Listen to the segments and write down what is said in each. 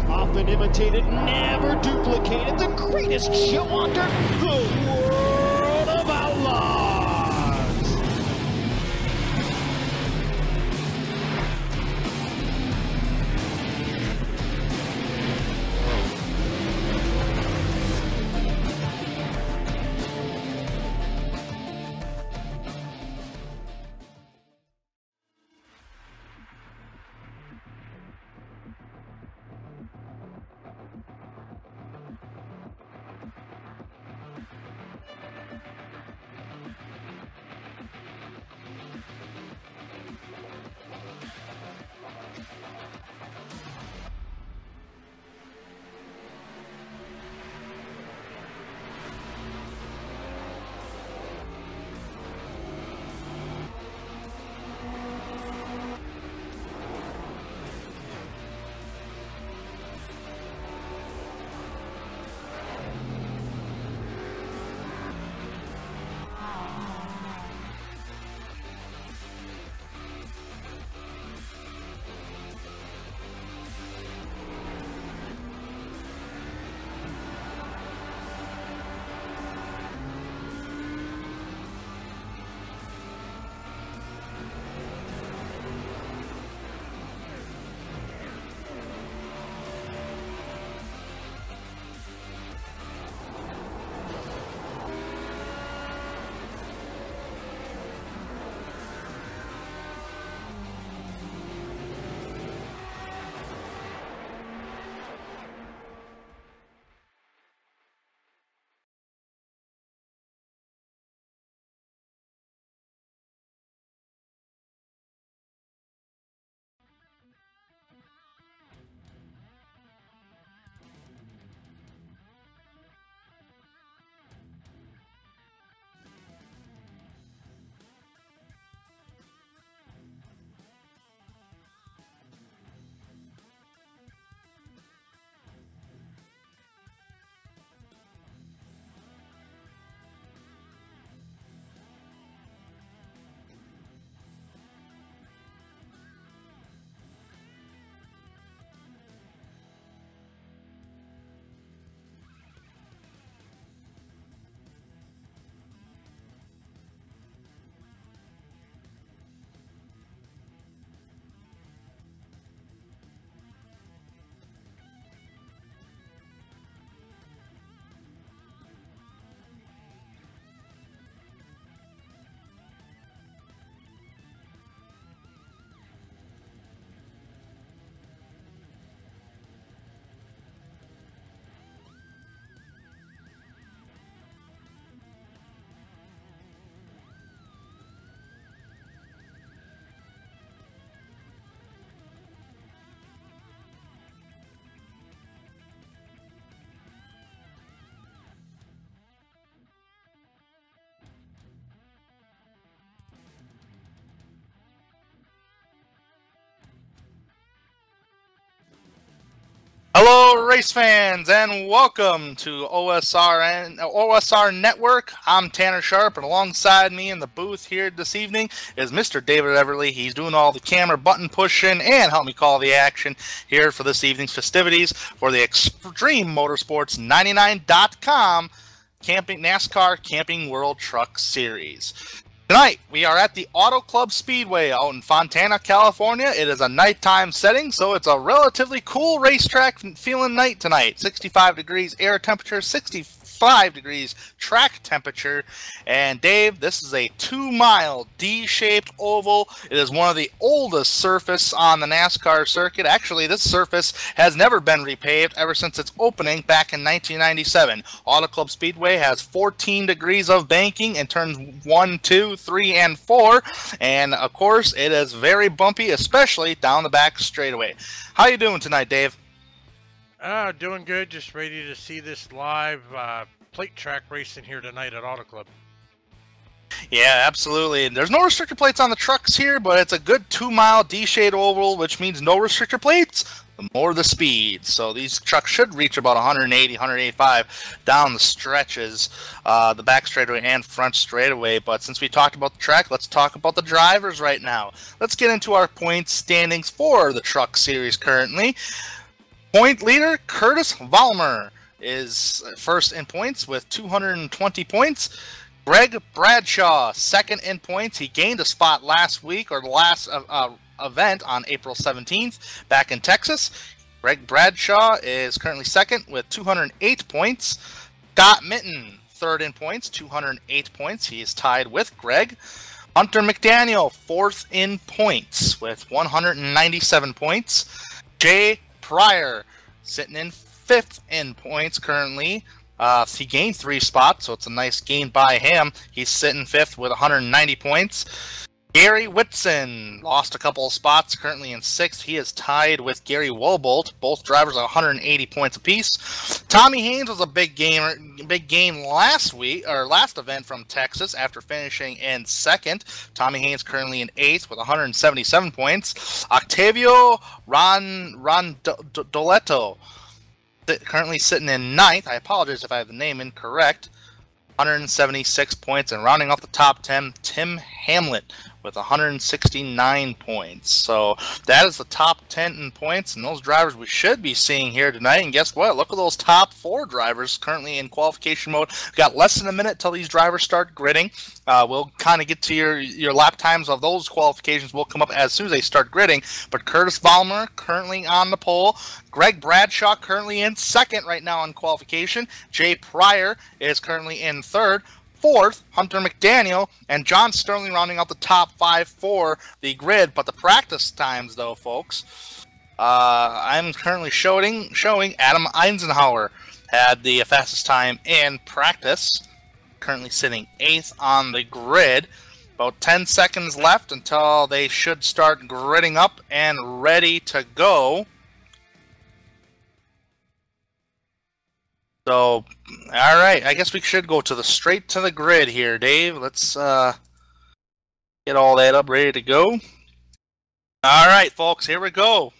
Often imitated, never duplicated, the greatest show under the world of outlaws. Hello, race fans, and welcome to OSR Network. I'm Tanner Sharp, and alongside me in the booth here this evening is Mr. David Everly. He's doing all the camera button pushing and help me call the action here for this evening's festivities for the Extreme Motorsports 99.com NASCAR Camping World Truck Series. Tonight, we are at the AutoClub Speedway out in Fontana, California. It is a nighttime setting, so it's a relatively cool racetrack feeling night tonight. 65 degrees air temperature, 65 degrees track temperature. And Dave, this is a 2-mile D-shaped oval. It is one of the oldest surface on the NASCAR circuit. Actually, this surface has never been repaved ever since its opening back in 1997. AutoClub Speedway has 14 degrees of banking in turns 1, 2, 3, and 4. And of course, it is very bumpy, especially down the back straightaway. How you doing tonight, Dave? Doing good. Just ready to see this live plate track racing here tonight at AutoClub. Yeah, absolutely. There's no restrictor plates on the trucks here, but it's a good 2-mile D-shaped oval, which means no restrictor plates, the more the speed. So these trucks should reach about 180, 185 down the stretches, the back straightaway and front straightaway. But since we talked about the track, let's talk about the drivers right now. Let's get into our points standings for the Truck Series currently. Point leader, Curtis Vollmer, is first in points with 220 points. Greg Bradshaw, second in points. He gained a spot last week, or the last event on April 17th back in Texas. Greg Bradshaw is currently second with 208 points. Scott Minton, third in points, 208 points. He is tied with Greg. Hunter McDaniel, fourth in points with 197 points. Jay Pryor, sitting in fifth in points currently. He gained 3 spots, so it's a nice gain by him. He's sitting fifth with 190 points. Gary Whitson lost a couple of spots, currently in sixth. He is tied with Gary Wobolt. Both drivers are 180 points apiece. Tommy Haynes was a big gain last week, or last event from Texas after finishing in second. Tommy Haynes currently in eighth with 177 points. Octavio Rondoletto currently sitting in ninth. I apologize if I have the name incorrect. 176 points, and rounding off the top 10, Tim Hamlet with 169 points. So that is the top 10 in points, and those drivers we should be seeing here tonight. And guess what? Look at those top 4 drivers currently in qualification mode. We've got less than a minute till these drivers start gridding. We'll kind of get to your lap times of those qualifications will come up as soon as they start gridding. But Curtis Vollmer currently on the pole. Greg Bradshaw currently in second right now in qualification. Jay Pryor is currently in third. Fourth, Hunter McDaniel, and John Sterling rounding out the top 5 for the grid. But the practice times, though, folks, I'm currently showing Adam Eisenhower had the fastest time in practice, currently sitting 8th on the grid. About 10 seconds left until they should start gridding up and ready to go. So, all right, I guess we should go straight to the grid here, Dave. Let's get all that up, ready to go. All right, folks, here we go.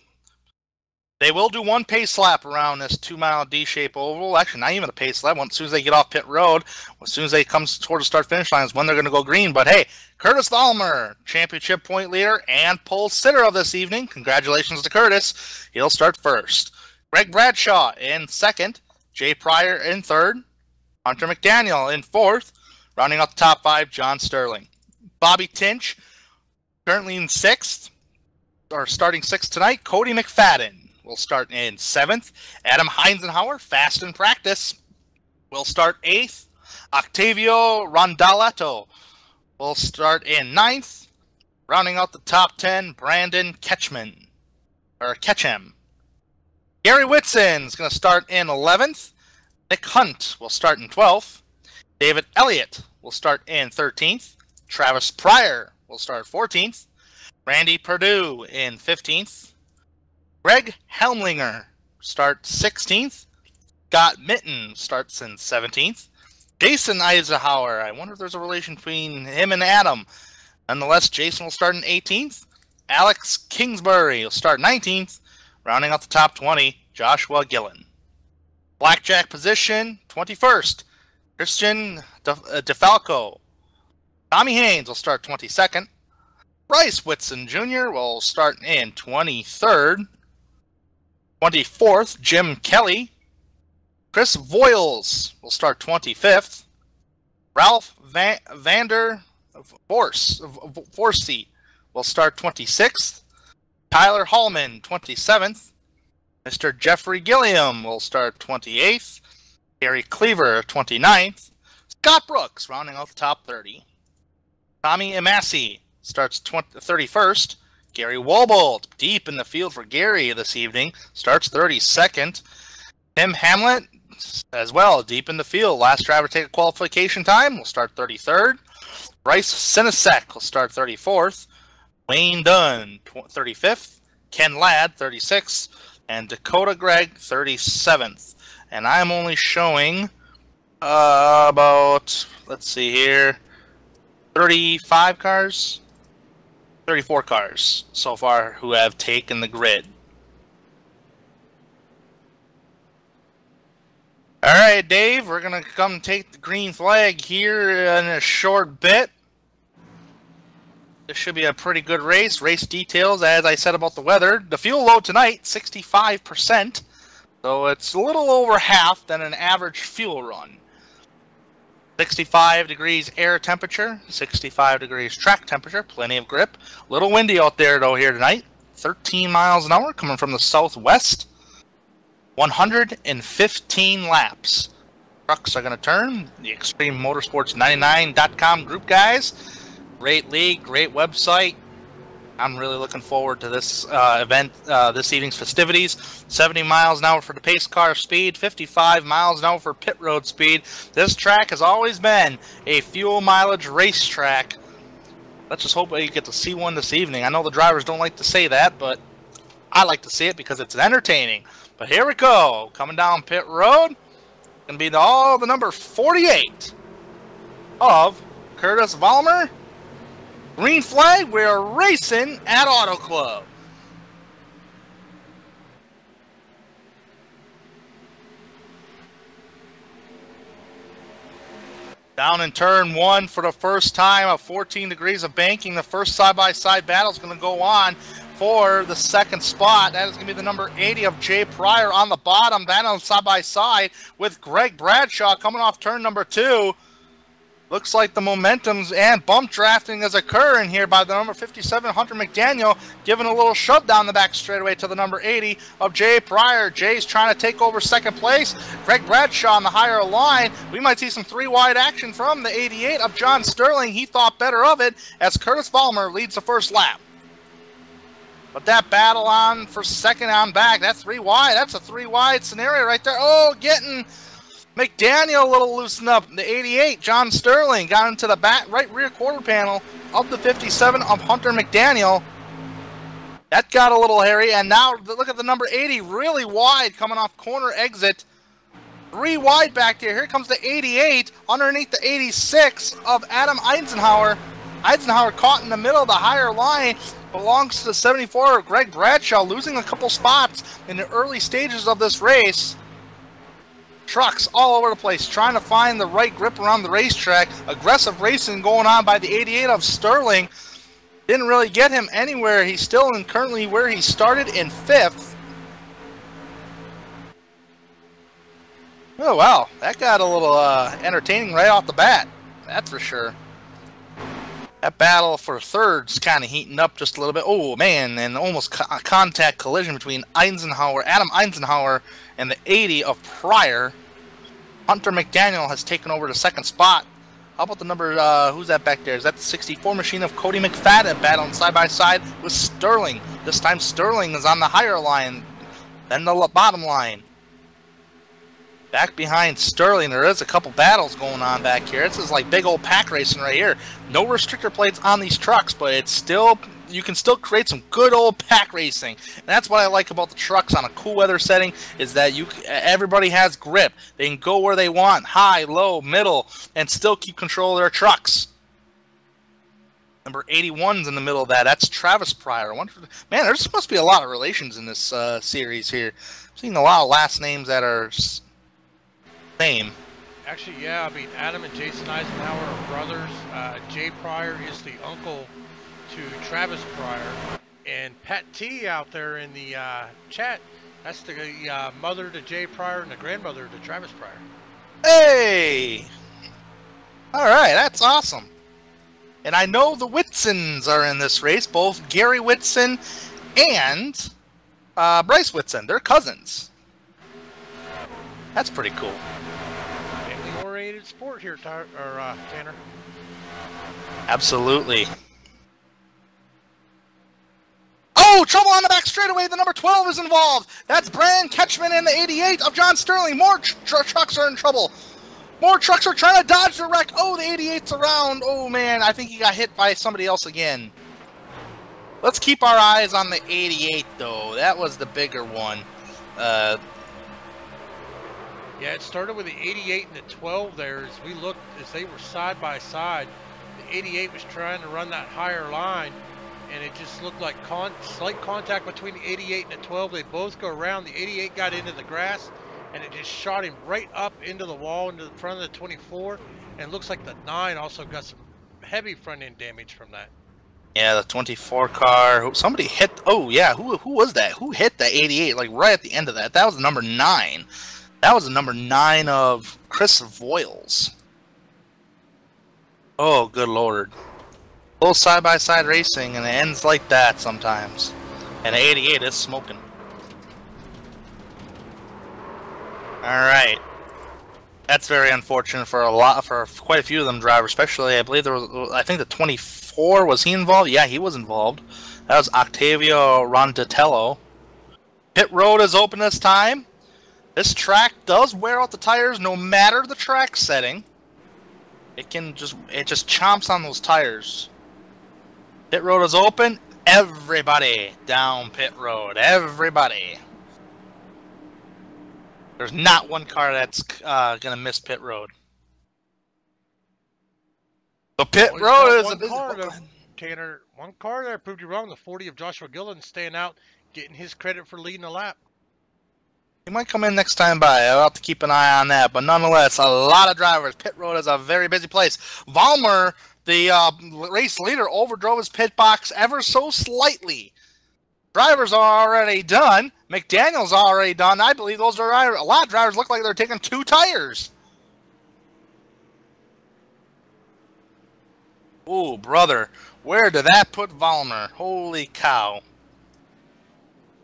They will do one pace lap around this 2-mile D-shaped oval. Actually, not even a pace lap. As soon as they get off pit road, as soon as they come toward the start-finish line is when they're going to go green. But hey, Curtis Vollmer, championship point leader and pole sitter of this evening. Congratulations to Curtis. He'll start first. Greg Bradshaw in second. Jay Pryor in third. Hunter McDaniel in fourth. Rounding out the top 5, John Sterling. Bobby Tinch, currently in sixth, or starting sixth tonight. Cody McFadden will start in seventh. Adam Eisenhower, fast in practice, will start eighth. Octavio Rondoletto will start in ninth. Rounding out the top 10, Brandon Ketchum. Gary Whitson's going to start in 11th. Nick Hunt will start in 12th. David Elliott will start in 13th. Travis Pryor will start 14th. Randy Perdue in 15th. Greg Helmlinger starts 16th. Scott Minton starts in 17th. Jason Eisenhower, I wonder if there's a relation between him and Adam. Nonetheless, Jason will start in 18th. Alex Kingsbury will start 19th. Rounding out the top 20, Joshua Gillen. Blackjack position, 21st, Christian DeFalco. Tommy Haynes will start 22nd. Bryce Whitson Jr. will start in 23rd. 24th, Jim Kelly. Chris Voiles will start 25th. Ralph Vander Forsey will start 26th. Tyler Hallman, 27th. Mr. Jeffrey Gilliam will start 28th. Gary Cleaver, 29th. Scott Brooks, rounding out the top 30. Tommy Imassi starts 31st. Gary Wobolt, deep in the field for Gary this evening, starts 32nd. Tim Hamlet, as well, deep in the field. Last driver to take a qualification time will start 33rd. Bryce Sinisek will start 34th. Wayne Dunn, 35th. Ken Ladd, 36th. And Dakota Gregg, 37th. And I'm only showing about, let's see here, 35 cars, 34 cars so far who have taken the grid. All right, Dave, we're going to come take the green flag here in a short bit. This should be a pretty good race. Race details, as I said about the weather. The fuel load tonight, 65%. So it's a little over half than an average fuel run. 65 degrees air temperature, 65 degrees track temperature, plenty of grip. A little windy out there, though, here tonight. 13 miles an hour coming from the southwest. 115 laps. Trucks are going to turn. The Extreme Motorsports 99.com group guys. Great league, great website. I'm really looking forward to this event, this evening's festivities. 70 miles an hour for the pace car speed, 55 miles an hour for pit road speed. This track has always been a fuel mileage racetrack. Let's just hope you get to see one this evening. I know the drivers don't like to say that, but I like to see it because it's entertaining. But here we go. Coming down pit road. Going to be the number 48 of Curtis Vollmer. Green flag, we're racing at AutoClub. Down in turn one for the first time of 14 degrees of banking. The first side-by-side battle is going to go on for the second spot. That is going to be the number 80 of Jay Pryor on the bottom. Battle side-by-side with Greg Bradshaw coming off turn number 2. Looks like the momentums and bump drafting is occurring here by the number 57, Hunter McDaniel, giving a little shove down the back straightaway to the number 80 of Jay Pryor. Jay's trying to take over second place. Greg Bradshaw on the higher line. We might see some three-wide action from the 88 of John Sterling. He thought better of it as Curtis Vollmer leads the first lap. But that battle on for second on back, that's three wide. That's a three-wide scenario right there. Oh, getting McDaniel a little loosened up. The 88, John Sterling, got into the back right rear quarter panel of the 57 of Hunter McDaniel. That got a little hairy, and now look at the number 80, really wide, coming off corner exit. 3 wide back there. Here comes the 88 underneath the 86 of Adam Eisenhower. Eisenhower caught in the middle of the higher line. Belongs to the 74 of Greg Bradshaw, losing a couple spots in the early stages of this race. Trucks all over the place, trying to find the right grip around the racetrack. Aggressive racing going on by the 88 of Sterling. Didn't really get him anywhere. He's still in currently where he started in 5th. Oh, wow. That got a little entertaining right off the bat. That's for sure. That battle for third's kind of heating up just a little bit. Oh, man, and almost a contact collision between Adam Eisenhower, and the 80 of Pryor. Hunter McDaniel has taken over the second spot. How about the number, who's that back there? Is that the 64 machine of Cody McFadden battling side-by-side with Sterling? This time Sterling is on the higher line than the bottom line. Back behind Sterling, there is a couple battles going on back here. This is like big old pack racing right here. No restrictor plates on these trucks, but it's still, you can still create some good old pack racing. And that's what I like about the trucks on a cool weather setting, is that everybody has grip. They can go where they want, high, low, middle, and still keep control of their trucks. Number 81's in the middle of that. That's Travis Pryor. Man, there must be a lot of relations in this series here. I'm seeing a lot of last names that are same. Actually, yeah, I mean, Adam and Jason Eisenhower are brothers. Jay Pryor is the uncle to Travis Pryor. And Pat T out there in the chat, that's the mother to Jay Pryor and the grandmother to Travis Pryor. Hey! All right, that's awesome. And I know the Whitsons are in this race, both Gary Whitson and Bryce Whitson. They're cousins. That's pretty cool. Family-oriented sport here, Tanner. Absolutely. Oh, trouble on the back straightaway. The number 12 is involved. That's Brandon Ketchman and the 88 of John Sterling. More trucks are in trouble. More trucks are trying to dodge the wreck. Oh, the 88's around. Oh, man, I think he got hit by somebody else again. Let's keep our eyes on the 88, though. That was the bigger one. Yeah, it started with the 88 and the 12 there. As we looked, as they were side by side, 88 was trying to run that higher line, and it just looked like slight contact between the 88 and the 12. They both go around. The 88 got into the grass, and it just shot him right up into the wall, into the front of the 24. And it looks like the 9 also got some heavy front end damage from that. Yeah, the 24 car. Somebody hit. Oh yeah, who was that? Who hit the 88? Like right at the end of that. That was the number 9. That was the number 9 of Chris Voiles. Oh, good lord. A little side-by-side racing, and it ends like that sometimes. And the 88 is smoking. Alright. That's very unfortunate for quite a few of them drivers, especially, I believe there was, I think the 24, was he involved? Yeah, he was involved. That was Octavio Rondatello. Pit road is open this time. This track does wear out the tires no matter the track setting. It just chomps on those tires. Pit road is open. Everybody down pit road. Everybody. There's not one car that's gonna miss pit road. The pit road is a busy one. Tanner, one car there proved you wrong. The 40 of Joshua Gillen staying out, getting his credit for leading the lap. He might come in next time by. I'll have to keep an eye on that. But nonetheless, a lot of drivers. Pit road is a very busy place. Vollmer, the race leader, overdrove his pit box ever so slightly. Drivers are already done. McDaniel's already done. I believe those drivers, a lot of drivers look like they're taking 2 tires. Ooh, brother. Where did that put Vollmer? Holy cow.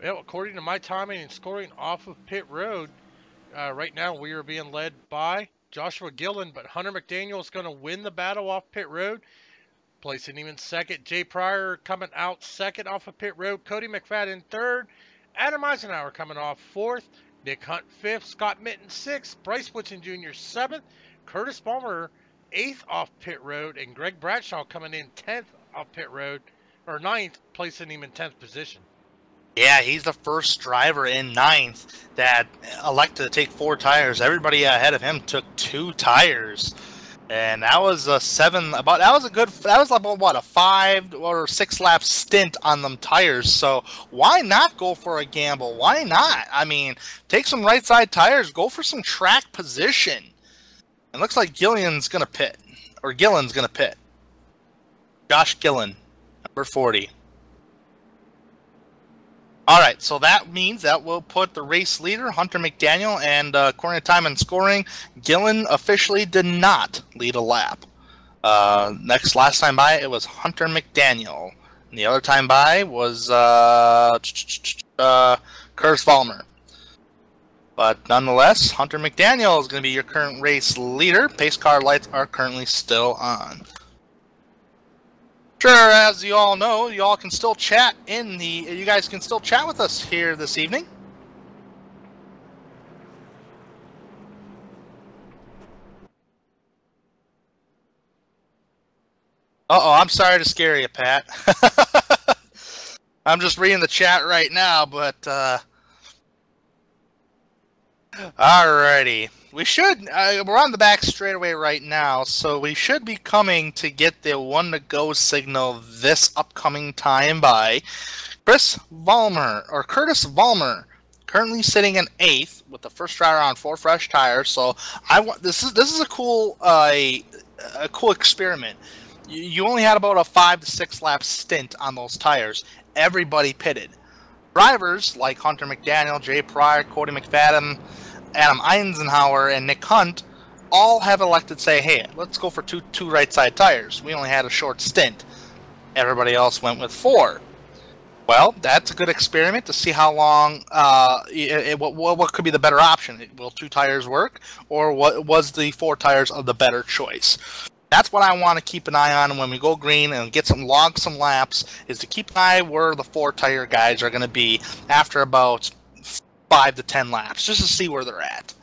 Well, according to my timing and scoring off of pit road, right now we are being led by Joshua Gillen, but Hunter McDaniel is going to win the battle off pit road, placing him in second. Jay Pryor coming out second off of pit road. Cody McFadden third. Adam Eisenhower coming off fourth. Nick Hunt fifth. Scott Minton sixth. Bryce Woodson Jr. seventh. Curtis Palmer eighth off pit road, and Greg Bradshaw coming in 10th off pit road, or 9th, placing him in 10th position. Yeah, he's the first driver in 9th that elected to take 4 tires. Everybody ahead of him took 2 tires, and that was a 7. That was about what, a 5 or 6 lap stint on them tires. So why not go for a gamble? Why not? I mean, take some right side tires. Go for some track position. It looks like Gillen's gonna pit. Josh Gillen, number 40. Alright, so that means that will put the race leader, Hunter McDaniel, and according to time and scoring, Gillen officially did not lead a lap. Last time by, it was Hunter McDaniel. And the other time by was Curtis Vollmer. But nonetheless, Hunter McDaniel is going to be your current race leader. Pace car lights are currently still on. Sure, as you all know, you all can still chat you guys can still chat with us here this evening. Uh-oh, I'm sorry to scare you, Pat. I'm just reading the chat right now, but, alrighty. We should, we're on the back straightaway right now, so we should be coming to get the 1 to go signal this upcoming time by Curtis Vollmer, currently sitting in 8th with the first driver on 4 fresh tires. So this is a cool experiment. You only had about a 5 to 6 lap stint on those tires. Everybody pitted. Drivers like Hunter McDaniel, Jay Pryor, Cody McFadden, Adam Eisenhower, and Nick Hunt all have elected to say, hey, let's go for two right side tires. We only had a short stint. Everybody else went with 4. Well, that's a good experiment to see how long, what could be the better option. Will 2 tires work, or what was the 4 tires of the better choice? That's what I want to keep an eye on when we go green and log some laps, is to keep an eye where the 4 tire guys are going to be after about 5 to 10 laps, just to see where they're at.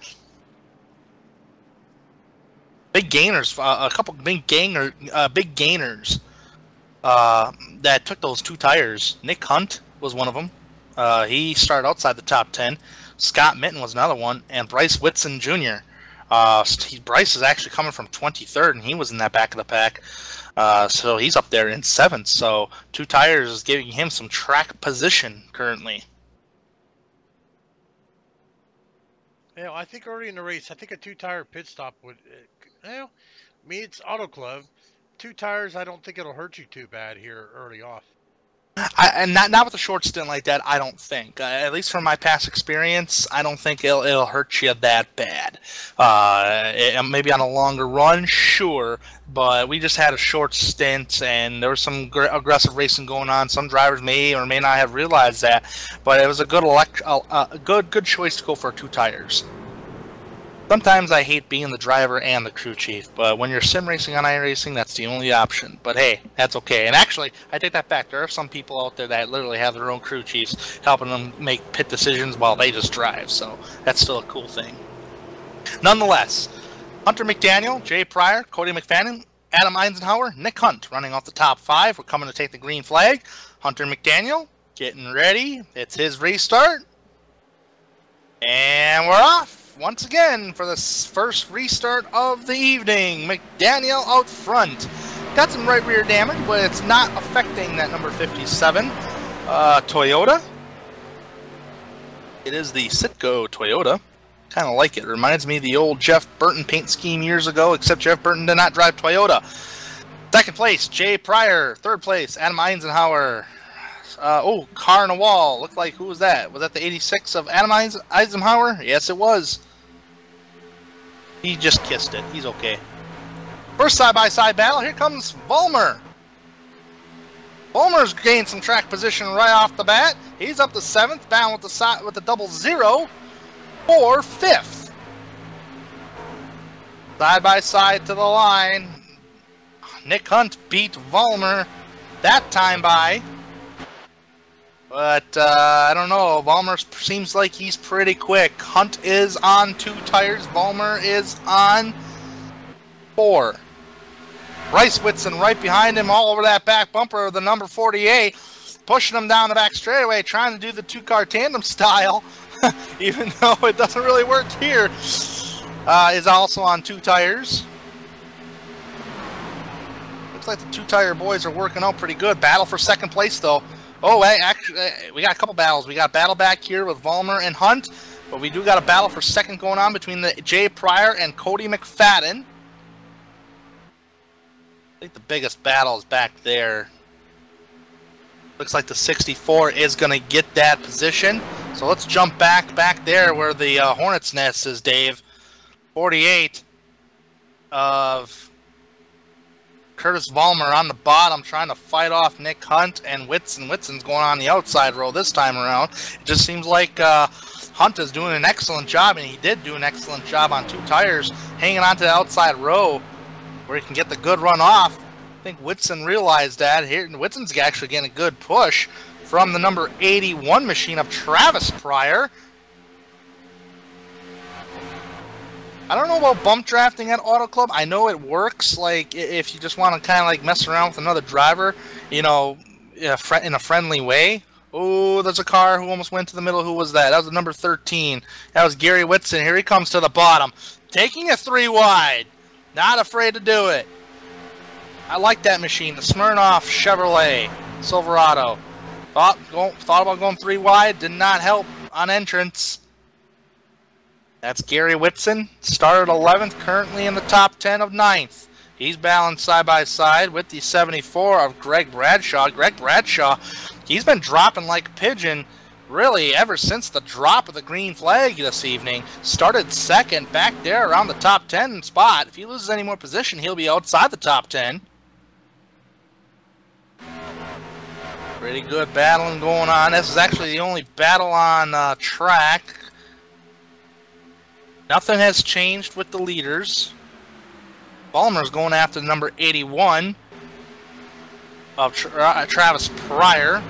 Big gainers, a couple big gainers that took those 2 tires. Nick Hunt was one of them. He started outside the top 10. Scott Minton was another one, and Bryce Whitson Jr. Bryce is actually coming from 23rd, and he was in that back of the pack. So he's up there in 7th. So 2 tires is giving him some track position currently. Yeah, I think early in the race, I think a 2-tire pit stop would, well, I mean, it's AutoClub. 2 tires, I don't think it'll hurt you too bad here early off. And not with a short stint like that, I don't think. At least from my past experience, I don't think it'll hurt you that bad. Maybe on a longer run, sure, but we just had a short stint, and there was some aggressive racing going on. Some drivers may or may not have realized that, but it was a good choice to go for 2 tires. Sometimes I hate being the driver and the crew chief, but when you're sim racing on iRacing, that's the only option. But hey, that's okay. And actually, I take that back. There are some people out there that literally have their own crew chiefs helping them make pit decisions while they just drive. So that's still a cool thing. Nonetheless, Hunter McDaniel, Jay Pryor, Cody McFadden, Adam Eisenhower, Nick Hunt running off the top 5. We're coming to take the green flag. Hunter McDaniel getting ready. It's his restart. And we're off. Once again, for the first restart of the evening, McDaniel out front. Got some right rear damage, but it's not affecting that number 57 Toyota. It is the Citgo Toyota. Kind of like it. Reminds me of the old Jeff Burton paint scheme years ago, except Jeff Burton did not drive Toyota. 2nd place, Jay Pryor. 3rd place, Adam Eisenhower. Car on a wall. Looked like, who was that? Was that the 86 of Adam Eisenhower? Yes, it was. He just kissed it. He's okay. First side-by-side battle. Here comes Vollmer. Vollmer's gained some track position right off the bat. He's up to 7th, down with the double 0 for 5th. Side-by-side to the line. Nick Hunt beat Vollmer that time by. But, I don't know. Vollmer seems like he's pretty quick. Hunt is on 2 tires. Vollmer is on 4. Bryce Whitson right behind him all over that back bumper of the number 48. Pushing him down the back straightaway, trying to do the 2-car tandem style. Even though it doesn't really work here. Is also on 2 tires. Looks like the 2-tire boys are working out pretty good. Battle for 2nd place, though. Oh, actually, we got a couple battles. We got a battle back here with Vollmer and Hunt, but we do got a battle for 2nd going on between the Jay Pryor and Cody McFadden. I think the biggest battle is back there. Looks like the 64 is going to get that position. So let's jump back there where the Hornet's Nest is, Dave. 48 of Curtis Vollmer on the bottom trying to fight off Nick Hunt and Whitson. Whitson's going on the outside row this time around. It just seems like Hunt is doing an excellent job, and he did do an excellent job on 2 tires, hanging onto the outside row where he can get the good run off. I think Whitson realized that. Here, Whitson's actually getting a good push from the number 81 machine of Travis Pryor. I don't know about bump drafting at AutoClub. I know it works, like, if you just want to kind of, like, mess around with another driver, you know, in a friendly way. Oh, there's a car who almost went to the middle. Who was that? That was the number 13. That was Gary Whitson. Here he comes to the bottom. Taking it 3 wide. Not afraid to do it. I like that machine. The Smirnoff Chevrolet Silverado. Thought about going 3 wide. Did not help on entrance. That's Gary Whitson, started 11th, currently in the top 10 of 9th. He's balanced side by side with the 74 of Greg Bradshaw. Greg Bradshaw, he's been dropping like a pigeon, really, ever since the drop of the green flag this evening. Started 2nd, back there around the top 10 spot. If he loses any more position, he'll be outside the top 10. Pretty good battling going on. This is actually the only battle on track. Nothing has changed with the leaders. Vollmer's going after the number 81 of Travis Pryor.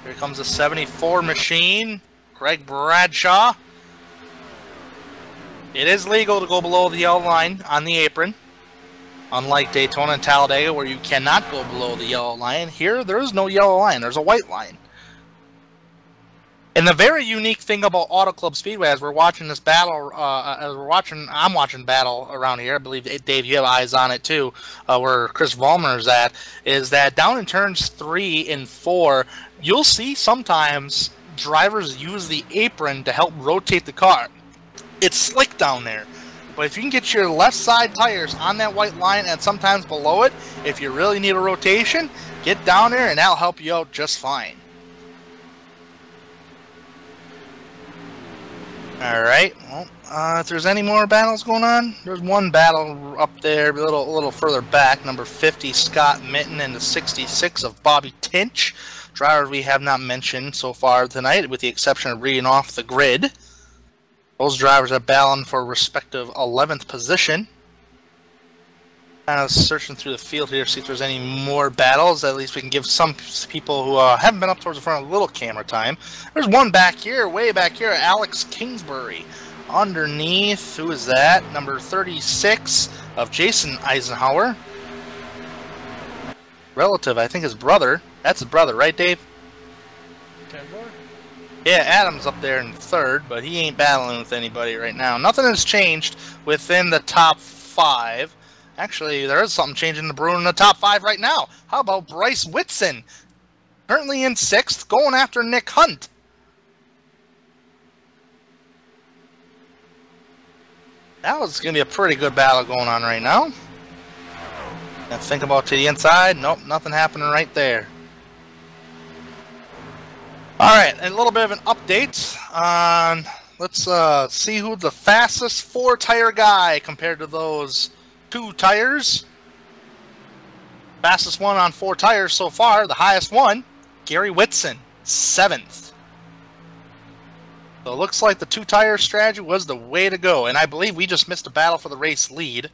Here comes the 74 machine, Greg Bradshaw. It is legal to go below the yellow line on the apron. Unlike Daytona and Talladega, where you cannot go below the yellow line, here there is no yellow line. There's a white line. And the very unique thing about AutoClub Speedway, as we're watching this battle, I'm watching battle around here. I believe Dave, you have eyes on it too, where Chris Vollmer's at. Is that down in turns 3 and 4, you'll see sometimes drivers use the apron to help rotate the car. It's slick down there, but if you can get your left side tires on that white line and sometimes below it, if you really need a rotation, get down there and that'll help you out just fine. Alright, well, if there's any more battles going on, there's one battle up there, a little further back, number 50, Scott Mitten, and the 66 of Bobby Tinch. Drivers we have not mentioned so far tonight, with the exception of reading off the grid. Those drivers are battling for respective 11th position. Kind of searching through the field here, see if there's any more battles. At least we can give some people who haven't been up towards the front a little camera time. There's one back here, way back here, Alex Kingsbury. Underneath, who is that? Number 36 of Jason Eisenhower. Relative, I think his brother. That's his brother, right, Dave? Yeah, Adam's up there in 3rd, but he ain't battling with anybody right now. Nothing has changed within the top 5. Actually, there is something changing the brewing in the top 5 right now. How about Bryce Whitson? Currently in 6th, going after Nick Hunt. That was going to be a pretty good battle going on right now. And think about to the inside. Nope, nothing happening right there. Alright, a little bit of an update on... Let's see who the fastest 4-tire guy compared to those 2 tires. Fastest one on 4 tires so far, the highest one, Gary Whitson, 7th. So it looks like the 2-tire strategy was the way to go, and I believe we just missed a battle for the race lead.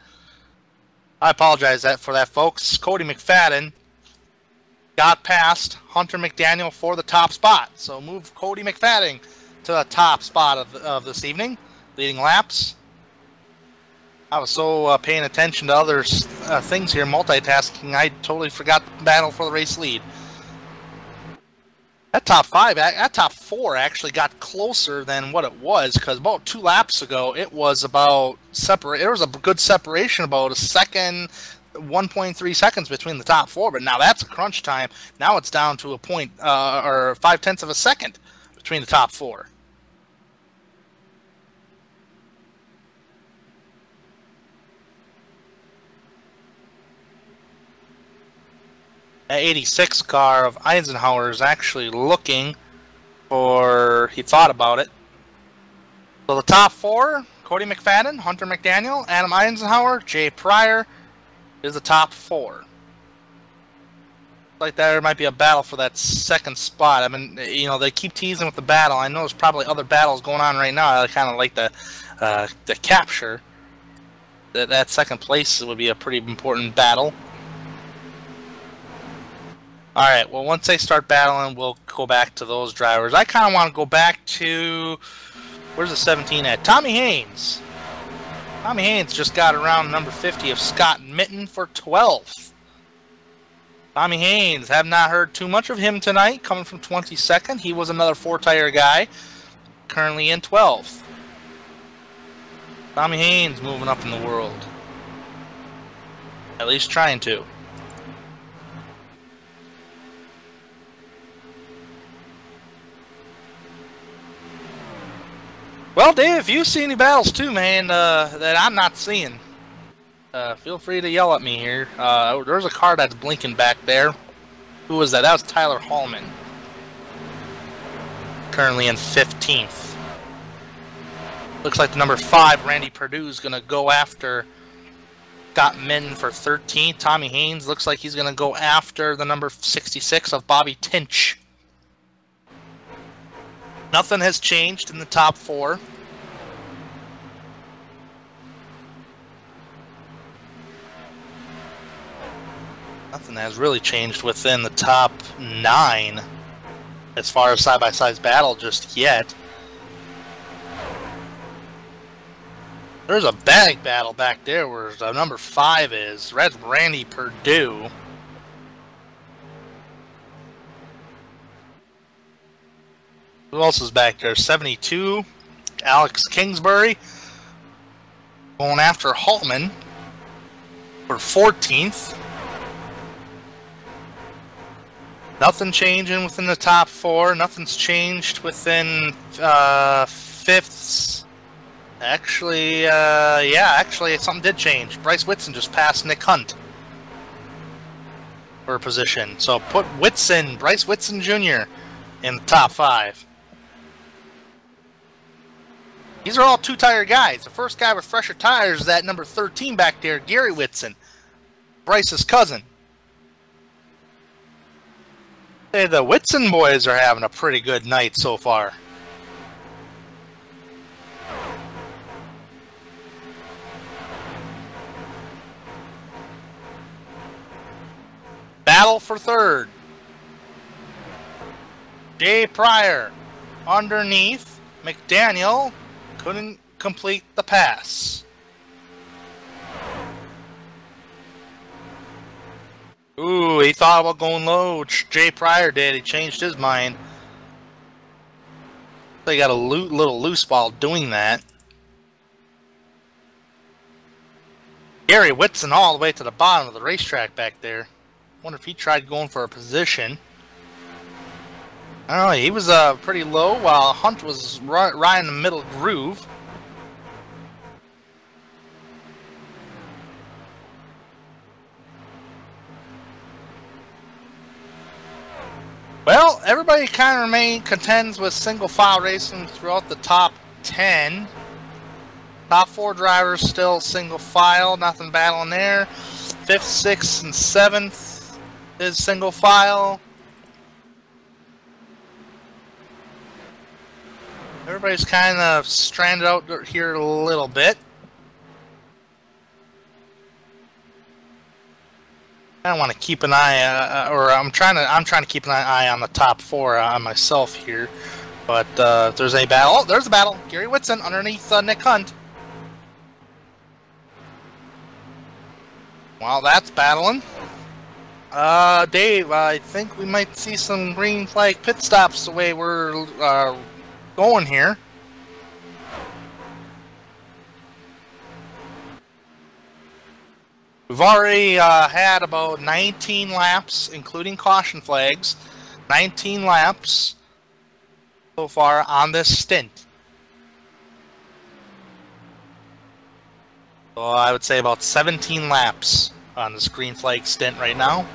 I apologize for that, folks. Cody McFadden got past Hunter McDaniel for the top spot, so move Cody McFadden to the top spot of this evening, leading laps. I was so paying attention to other things here, multitasking, I totally forgot the battle for the race lead. That top 4 actually got closer than what it was, because about 2 laps ago, it was about there was a good separation, about a second, 1.3 seconds between the top 4, but now that's a crunch time. Now it's down to a point, or 0.5 of a second between the top 4. That 86 car of Eisenhower is actually looking for... He thought about it. So the top 4, Cody McFadden, Hunter McDaniel, Adam Eisenhower, Jay Pryor is the top 4. Like there might be a battle for that 2nd spot. I mean, you know, they keep teasing with the battle. I know there's probably other battles going on right now. I kind of like the capture. That 2nd place would be a pretty important battle. Alright, well, once they start battling, we'll go back to those drivers. I kind of want to go back to... Where's the 17 at? Tommy Haynes. Tommy Haynes just got around number 50 of Scott Mitten for 12th. Tommy Haynes, have not heard too much of him tonight, coming from 22nd. He was another 4-tire guy, currently in 12th. Tommy Haynes moving up in the world. At least trying to. Well, Dave, if you see any battles too, man, that I'm not seeing, feel free to yell at me here. There's a car that's blinking back there. Who was that? That was Tyler Hallman. Currently in 15th. Looks like the number 5, Randy Perdue, is going to go after Scott Mitten for 13th. Tommy Haynes looks like he's going to go after the number 66 of Bobby Tinch. Nothing has changed in the top 4. Nothing has really changed within the top 9 as far as side-by-side battle just yet. There's a bag battle back there where the number 5 is. That's Randy Perdue. Who else is back there? 72. Alex Kingsbury going after Hallman for 14th. Nothing changing within the top 4. Nothing's changed within 5th. Actually, actually something did change. Bryce Whitson just passed Nick Hunt for a position. So put Whitson, Bryce Whitson Jr. in the top 5. These are all two-tire guys. The first guy with fresher tires is that number 13 back there, Gary Whitson, Bryce's cousin. Hey, the Whitson boys are having a pretty good night so far. Battle for 3rd. Jay Pryor underneath. McDaniel couldn't complete the pass. Ooh, he thought about going low. Jay Pryor did. He changed his mind. They got a little loose while doing that. Gary Whitson all the way to the bottom of the racetrack back there. Wonder if he tried going for a position. I don't know. He was pretty low while Hunt was right in the middle groove. Well, everybody kind of contends with single file racing throughout the top 10. Top 4 drivers still single file, nothing battling there. 5th, 6th, and 7th is single file. Everybody's kind of stranded out here a little bit. I don't want to keep an eye, I'm trying to keep an eye on the top 4 on myself here. But if there's a battle, oh, there's a battle. Gary Whitson underneath Nick Hunt. While that's battling, Dave, I think we might see some green flag pit stops the way we're going here. We've already had about 19 laps, including caution flags. 19 laps so far on this stint. So I would say about 17 laps on this green flag stint right now.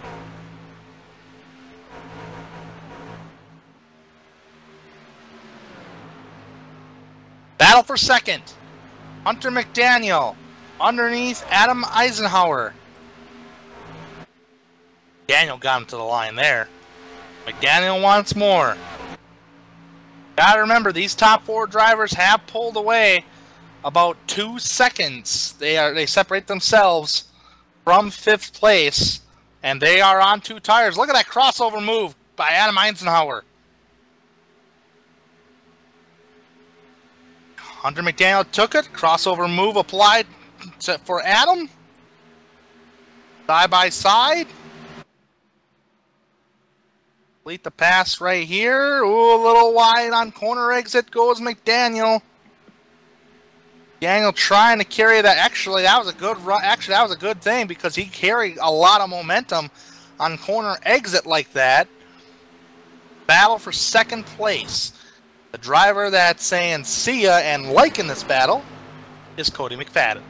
Battle for 2nd. Hunter McDaniel underneath Adam Eisenhower. Daniel got him to the line there. McDaniel wants more. Gotta remember, these top 4 drivers have pulled away about 2 seconds. They separate themselves from 5th place, and they are on 2 tires. Look at that crossover move by Adam Eisenhower. Hunter McDaniel took it. Crossover move applied for Adam. Side by side. Complete the pass right here. Ooh, a little wide on corner exit goes McDaniel. Daniel trying to carry that. Actually, that was a good run. Actually, that was a good thing because he carried a lot of momentum on corner exit like that. Battle for 2nd place. The driver that's saying see ya and liking this battle is Cody McFadden.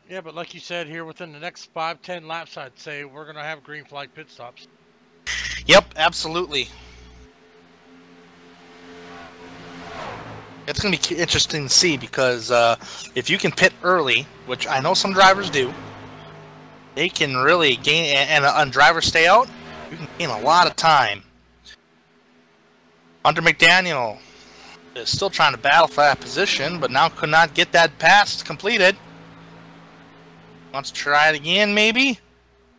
Yeah, but like you said, here within the next 5-10 laps, I'd say we're going to have green flag pit stops. Yep, absolutely. It's going to be interesting to see because if you can pit early, which I know some drivers do, they can really gain, and drivers stay out, you can gain a lot of time. Hunter McDaniel is still trying to battle for that position, but now could not get that pass completed. Wants to try it again, maybe?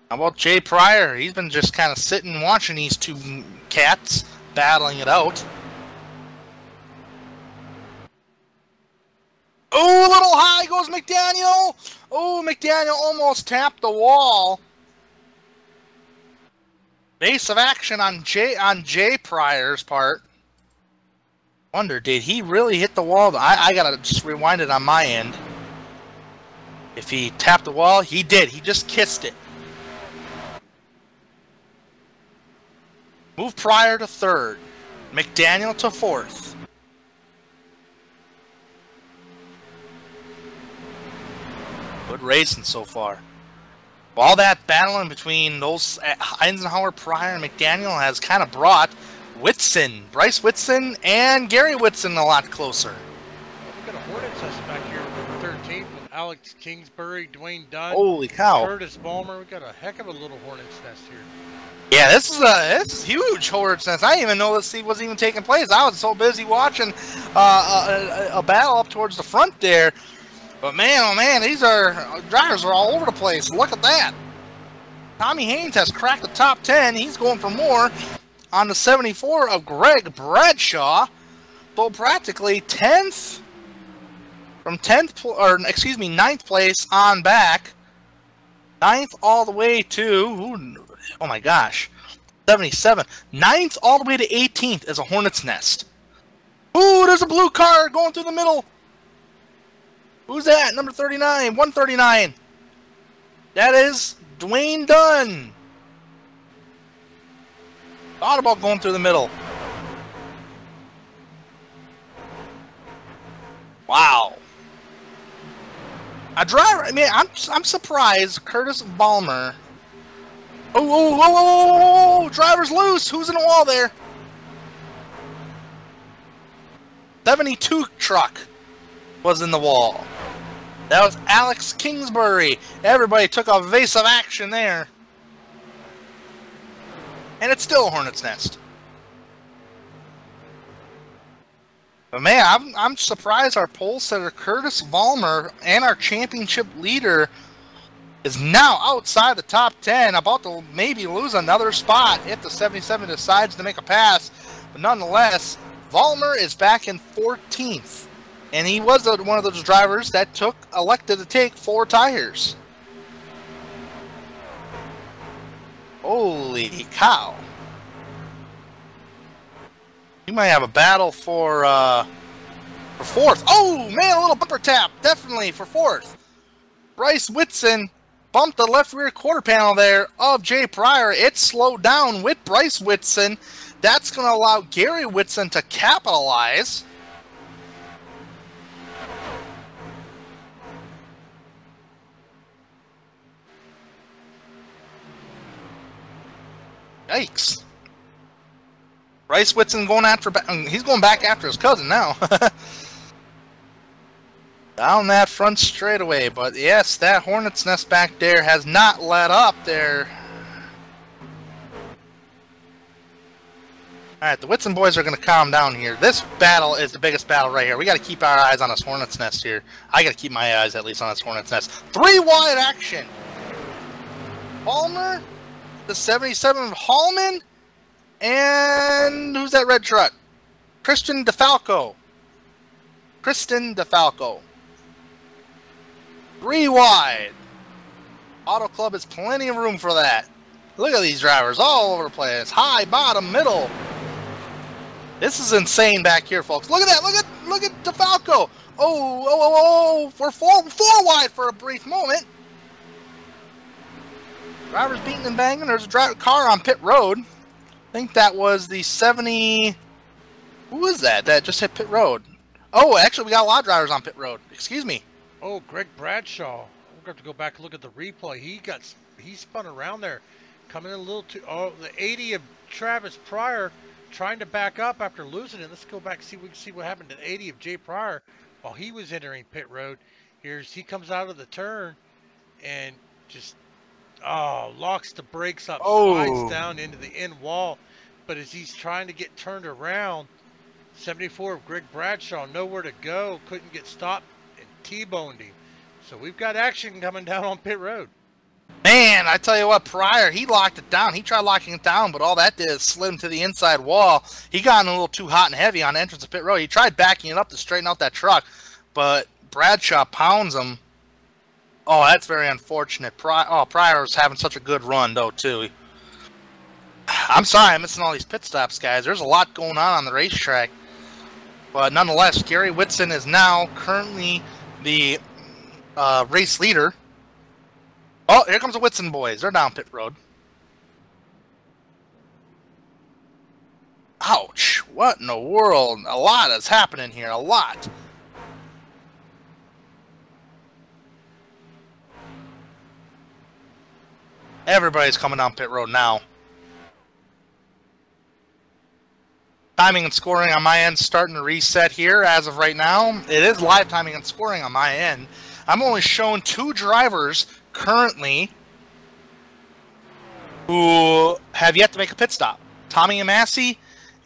How about Jay Pryor? He's been just kind of sitting watching these 2 cats battling it out. Oh, a little high goes McDaniel. Oh, McDaniel almost tapped the wall. Base of action on Jay Pryor's part. Wonder, did he really hit the wall? I gotta just rewind it on my end. If he tapped the wall, he did. He just kissed it. Move Pryor to third. McDaniel to fourth. Good racing so far. All that battling between those Eisenhower, Pryor, and McDaniel has kind of brought Whitson, Bryce Whitson, and Gary Whitson a lot closer. We've got a Hornets back here with 13th with Alex Kingsbury, Dwayne Dunn, Holy cow. Curtis Balmer. We've got a heck of a little Hornets nest here. Yeah, this is huge Hornets nest. I didn't even know this was even taking place. I was so busy watching a battle up towards the front there. But man, oh man, drivers are all over the place. Look at that. Tommy Haynes has cracked the top 10. He's going for more on the 74 of Greg Bradshaw. Though practically 10th from 9th place on back. 9th all the way to, oh my gosh, 77. 9th all the way to 18th is a Hornet's nest. Ooh, there's a blue car going through the middle. Who's that? Number 39, 139. That is Dwayne Dunn. Thought about going through the middle. Wow. A driver, I mean, I'm surprised Curtis Balmer. Oh, driver's loose. Who's in the wall there? 72 truck was in the wall. That was Alex Kingsbury. Everybody took a vase of action there. And it's still a Hornet's nest. But man, I'm surprised our pole setter Curtis Balmer and our championship leader is now outside the top 10, about to maybe lose another spot if the 77 decides to make a pass. But nonetheless, Balmer is back in 14th. And he was one of those drivers that elected to take 4 tires. Holy cow. You might have a battle for 4th. Oh, man, a little bumper tap. Definitely for 4th. Bryce Whitson bumped the left rear quarter panel there of Jay Pryor. It slowed down with Bryce Whitson. That's going to allow Gary Whitson to capitalize. Yikes. Bryce Whitson he's going back after his cousin now. Down that front straightaway, but yes, that Hornet's nest back there has not let up there. Alright, the Whitson boys are going to calm down here. This battle is the biggest battle right here. We got to keep our eyes on this Hornet's nest here. I got to keep my eyes at least on this Hornet's nest. 3 wide action. Balmer, the 77 of Hallman, and who's that red truck? Kristen DeFalco. 3 wide. AutoClub has plenty of room for that. Look at these drivers all over the place. High, bottom, middle. This is insane back here, folks. Look at that. Look at DeFalco. Oh, we're four wide for a brief moment. Drivers beating and banging. There's a car on pit road. I think that was the 70. Who was that just hit pit road? Oh, actually, we got a lot of drivers on pit road. Excuse me. Oh, Greg Bradshaw. We're going to have to go back and look at the replay. He spun around there, coming in a little too. Oh, the 80 of Travis Pryor trying to back up after losing it. Let's go back and see what happened to 80 of Jay Pryor while he was entering pit road. He comes out of the turn and just locks the brakes up, slides down into the end wall. But as he's trying to get turned around, 74 of Greg Bradshaw, nowhere to go, couldn't get stopped, and T-boned him. So we've got action coming down on pit road. Man, I tell you what, Pryor, he locked it down. He tried locking it down, but all that did is slid him to the inside wall. He got in a little too hot and heavy on the entrance of pit road. He tried backing it up to straighten out that truck, but Bradshaw pounds him. Oh, that's very unfortunate. Pryor's having such a good run, though, too. I'm sorry I'm missing all these pit stops, guys. There's a lot going on the racetrack. But nonetheless, Gary Whitson is now currently the race leader. Oh, here comes the Whitson boys. They're down pit road. Ouch. What in the world? A lot is happening here. A lot. Everybody's coming down pit road now. Timing and scoring on my end starting to reset here as of right now. It is live timing and scoring on my end. I'm only showing 2 drivers currently who have yet to make a pit stop. Tommy Amassi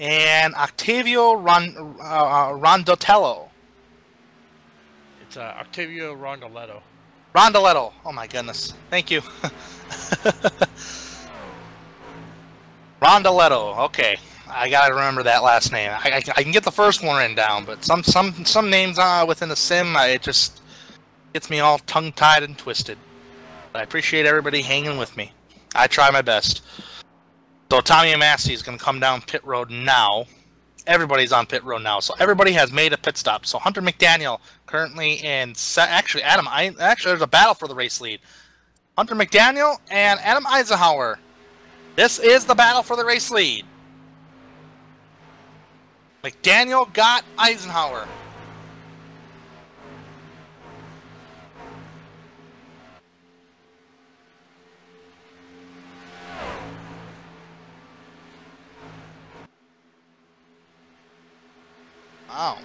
and Octavio Rondotello. It's Octavio Rondoletto. Rondoletto. Oh my goodness. Thank you. Rondoletto. Okay. I gotta remember that last name. I can get the first one written down, but some names within the sim, it just gets me all tongue-tied and twisted. But I appreciate everybody hanging with me. I try my best. So Tommy Amassi is going to come down pit road now. Everybody's on pit road now, so everybody has made a pit stop. So Hunter McDaniel currently in actually Adam. Actually, there's a battle for the race lead. Hunter McDaniel and Adam Eisenhower. This is the battle for the race lead. McDaniel got Eisenhower. Wow.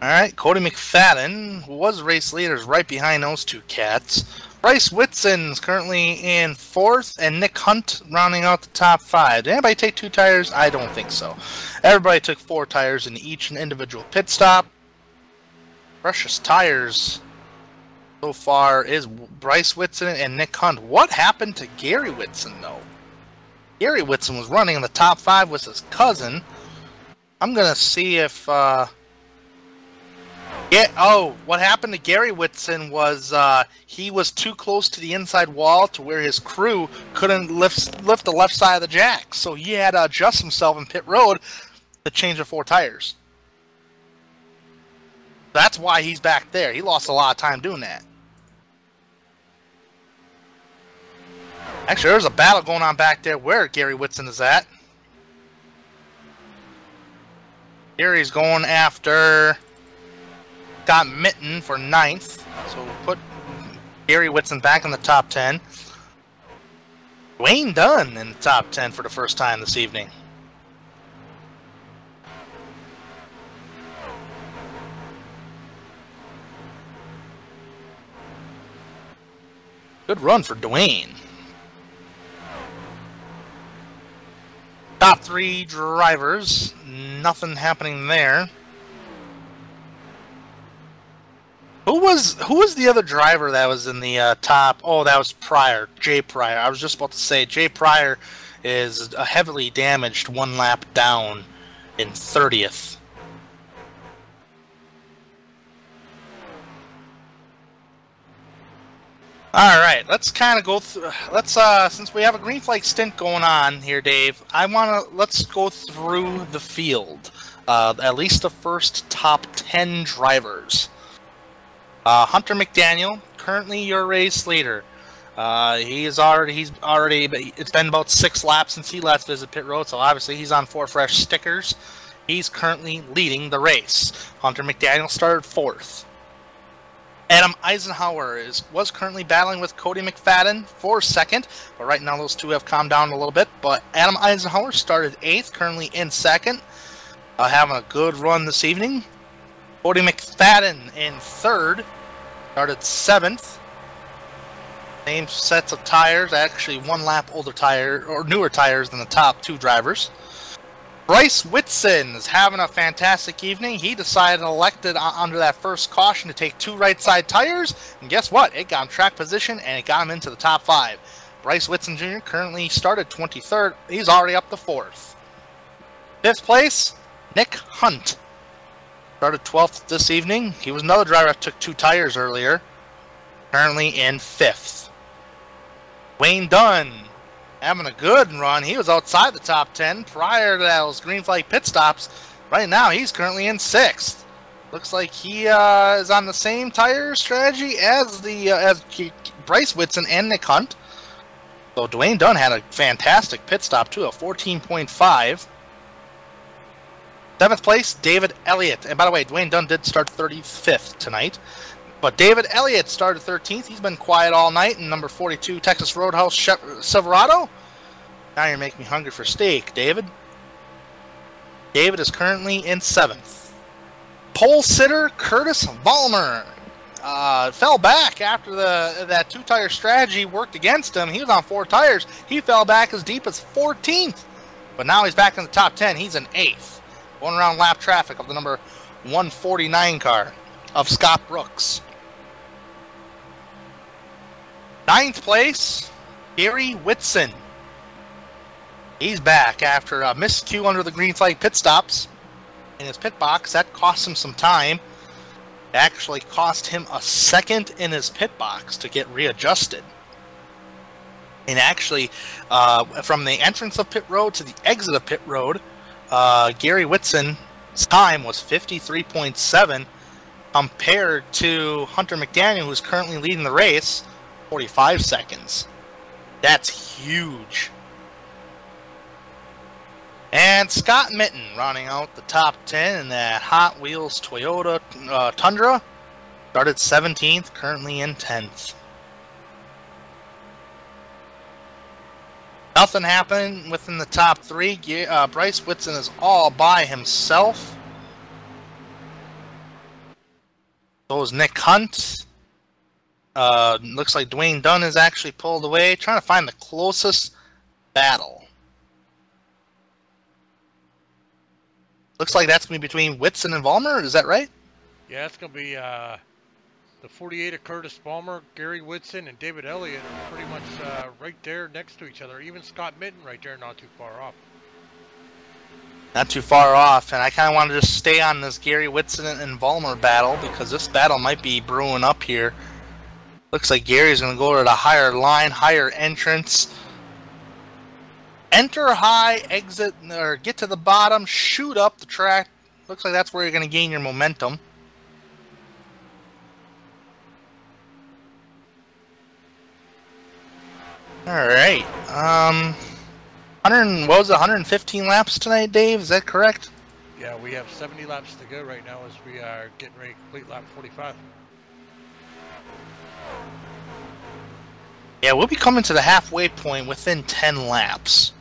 Alright, Cody McFadden, who was race leader, is right behind those 2 cats. Bryce Whitson's currently in 4th, and Nick Hunt rounding out the top 5. Did anybody take 2 tires? I don't think so. Everybody took 4 tires in each individual pit stop. Precious tires so far is Bryce Whitson and Nick Hunt. What happened to Gary Whitson, though? Gary Whitson was running in the top 5 with his cousin. I'm going to see if... what happened to Gary Whitson was he was too close to the inside wall to where his crew couldn't lift the left side of the jack. So he had to adjust himself in pit road to change the 4 tires. That's why he's back there. He lost a lot of time doing that. Actually, there's a battle going on back there where Gary Whitson is at. Gary's going after Scott Mitten for 9th. So we'll put Gary Whitson back in the top 10. Wayne Dunn in the top 10 for the first time this evening. Good run for Dwayne. Top 3 drivers, nothing happening there. Who was the other driver that was in the top? Oh, that was Pryor, Jay Pryor. I was just about to say Jay Pryor is a heavily damaged 1 lap down in 30th. All right, let's kind of go through. Since we have a green flag stint going on here, Dave, let's go through the field. At least the first top 10 drivers. Hunter McDaniel, currently your race leader. It's been about 6 laps since he last visited pit road, so obviously he's on 4 fresh stickers. He's currently leading the race. Hunter McDaniel started 4th. Adam Eisenhower was currently battling with Cody McFadden for 2nd, but right now those 2 have calmed down a little bit. But Adam Eisenhower started 8th, currently in 2nd, having a good run this evening. Cody McFadden in 3rd, started 7th. Same sets of tires, actually 1 lap older tire or newer tires than the top 2 drivers. Bryce Whitson is having a fantastic evening. He decided elected under that first caution to take 2 right side tires, and guess what? It got him track position and it got him into the top 5. Bryce Whitson Jr. currently started 23rd. He's already up to 4th. 5th place, Nick Hunt. Started 12th this evening. He was another driver that took 2 tires earlier. Currently in 5th. Dwayne Dunn having a good run. He was outside the top 10 prior to those green flag pit stops. Right now, he's currently in 6th. Looks like he is on the same tire strategy as Bryce Whitson and Nick Hunt. So Dwayne Dunn had a fantastic pit stop too, a 14.5. 7th place, David Elliott. And by the way, Dwayne Dunn did start 35th tonight. But David Elliott started 13th. He's been quiet all night. And number 42, Texas Roadhouse Silverado. Now you're making me hungry for steak, David. David is currently in 7th. Pole sitter Curtis Vollmer fell back after that 2-tire strategy worked against him. He was on 4 tires. He fell back as deep as 14th. But now he's back in the top 10. He's in 8th. Going around lap traffic of the number 149 car of Scott Brooks. 9th place, Gary Whitson. He's back after a miscue under the green flag pit stops in his pit box. That cost him some time. It actually cost him a second in his pit box to get readjusted. And actually, from the entrance of pit road to the exit of pit road, Gary Whitson's time was 53.7 compared to Hunter McDaniel, who's currently leading the race, 45 seconds. That's huge. And Scott Mitten rounding out the top 10 in that Hot Wheels Toyota Tundra. Started 17th, currently in 10th. Nothing happened within the top 3. Bryce Whitson is all by himself. So is Nick Hunt. Looks like Dwayne Dunn is actually pulled away. Trying to find the closest battle. Looks like that's going to be between Whitson and Vollmer. Is that right? Yeah, it's going to be the 48 of Curtis Vollmer, Gary Whitson, and David Elliott are pretty much right there next to each other. Even Scott Mitten right there, not too far off. Not too far off, and I kind of want to just stay on this Gary Whitson and Vollmer battle because this battle might be brewing up here. Looks like Gary's going to go to the higher line, higher entrance. Enter high, exit, or get to the bottom, shoot up the track. Looks like that's where you're going to gain your momentum. Alright. What was it, 115 laps tonight, Dave? Is that correct? Yeah, we have 70 laps to go right now as we are getting ready to complete lap 45. Yeah, we'll be coming to the halfway point within 10 laps.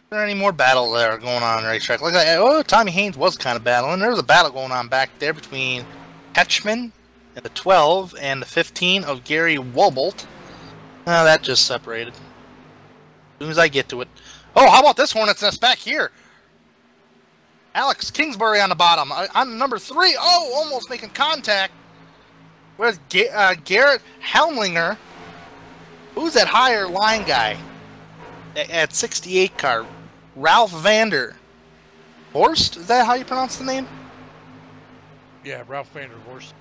Is there any more battle there going on racetrack? Like, oh, Tommy Haynes was kind of battling. There was a battle going on back there between Ketchman and the 12 and the 15 of Gary Wobolt. That just separated. As soon as I get to it. Oh, how about this Hornet's Nest back here? Alex Kingsbury on the bottom. On number 3. Oh, almost making contact with Garrett Helmlinger. Who's that higher line guy at 68 car? Ralph Vander Horst? Is that how you pronounce the name? Yeah, Ralph Vander Horst.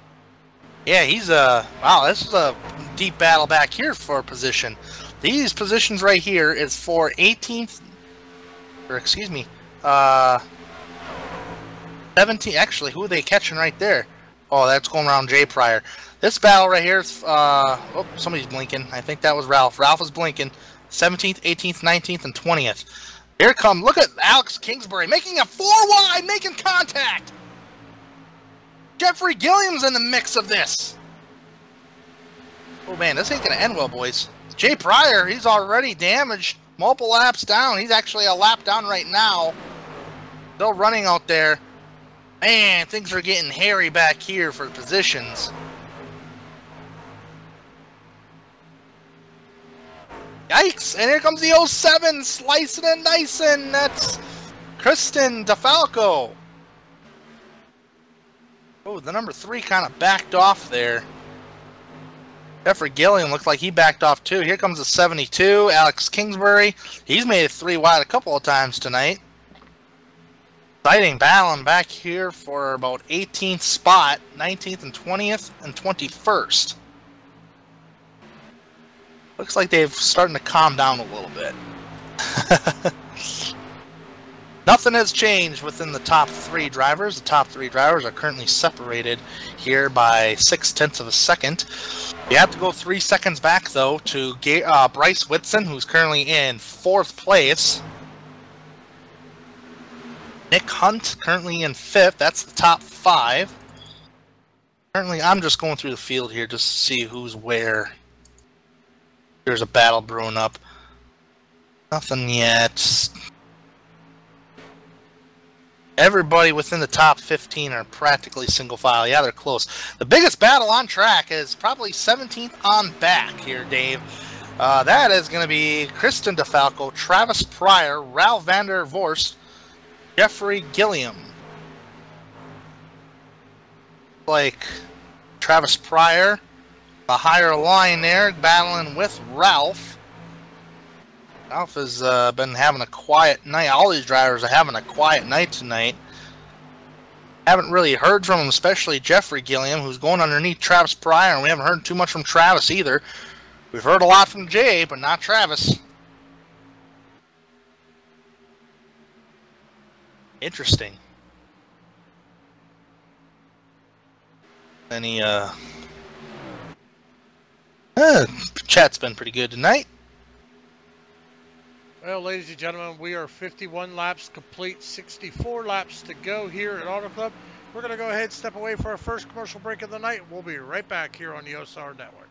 Yeah, he's wow, this is a deep battle back here for a position. These positions right here is for 18th, or excuse me, 17. Actually, who are they catching right there? Oh, that's going around Jay Pryor. This battle right here is, oh, somebody's blinking. I think that was Ralph. Ralph is blinking. 17th, 18th, 19th, and 20th. Here come, look at Alex Kingsbury making a 4 wide, making contact. Jeffrey Gilliam's in the mix of this. Oh man, this ain't gonna end well, boys. Jay Pryor, he's already damaged. Multiple laps down. He's actually a lap down right now. Still running out there. Man, things are getting hairy back here for positions. Yikes! And here comes the 07, slicing and dicing. That's Kristen DeFalco. Oh, the number 3 kind of backed off there. Jeffrey Gilliam looked like he backed off too. Here comes the 72, Alex Kingsbury. He's made it 3 wide a couple of times tonight. Fighting, battling back here for about 18th spot, 19th and 20th and 21st. Looks like they've starting to calm down a little bit. Nothing has changed within the top 3 drivers. The top 3 drivers are currently separated here by 0.6 of a second. You have to go 3 seconds back, though, to Bryce Whitson, who's currently in 4th place. Nick Hunt, currently in 5th. That's the top 5. Currently, I'm just going through the field here just to see who's where. There's a battle brewing up. Nothing yet. Everybody within the top 15 are practically single file. Yeah, they're close. The biggest battle on track is probably 17th on back here, Dave. That is going to be Kristen DeFalco, Travis Pryor, Ralph Vander Vorst, Jeffrey Gilliam. Like Travis Pryor, the higher line there, battling with Ralph. Ralph has been having a quiet night. All these drivers are having a quiet night tonight. Haven't really heard from him, especially Jeffrey Gilliam, who's going underneath Travis Pryor, and we haven't heard too much from Travis either. We've heard a lot from Jay, but not Travis. Interesting. Any chat's been pretty good tonight. Well, ladies and gentlemen, we are 51 laps complete, 64 laps to go here at Auto Club. We're going to go ahead and step away for our first commercial break of the night. We'll be right back here on the OSR Network.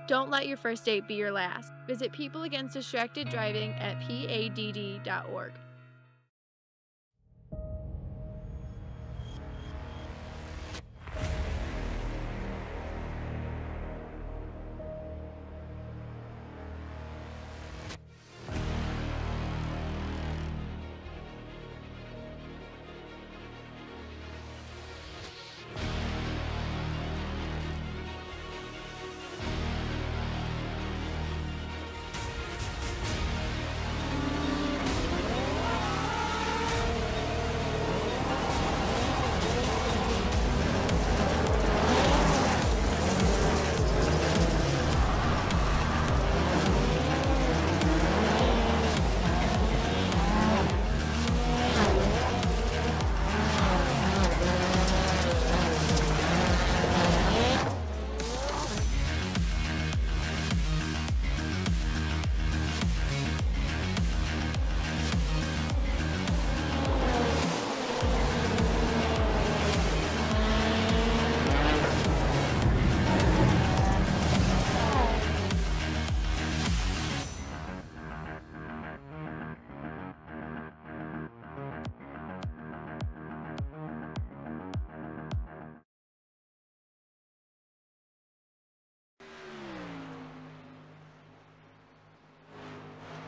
Don't let your first date be your last. Visit People Against Distracted Driving at PADD.org.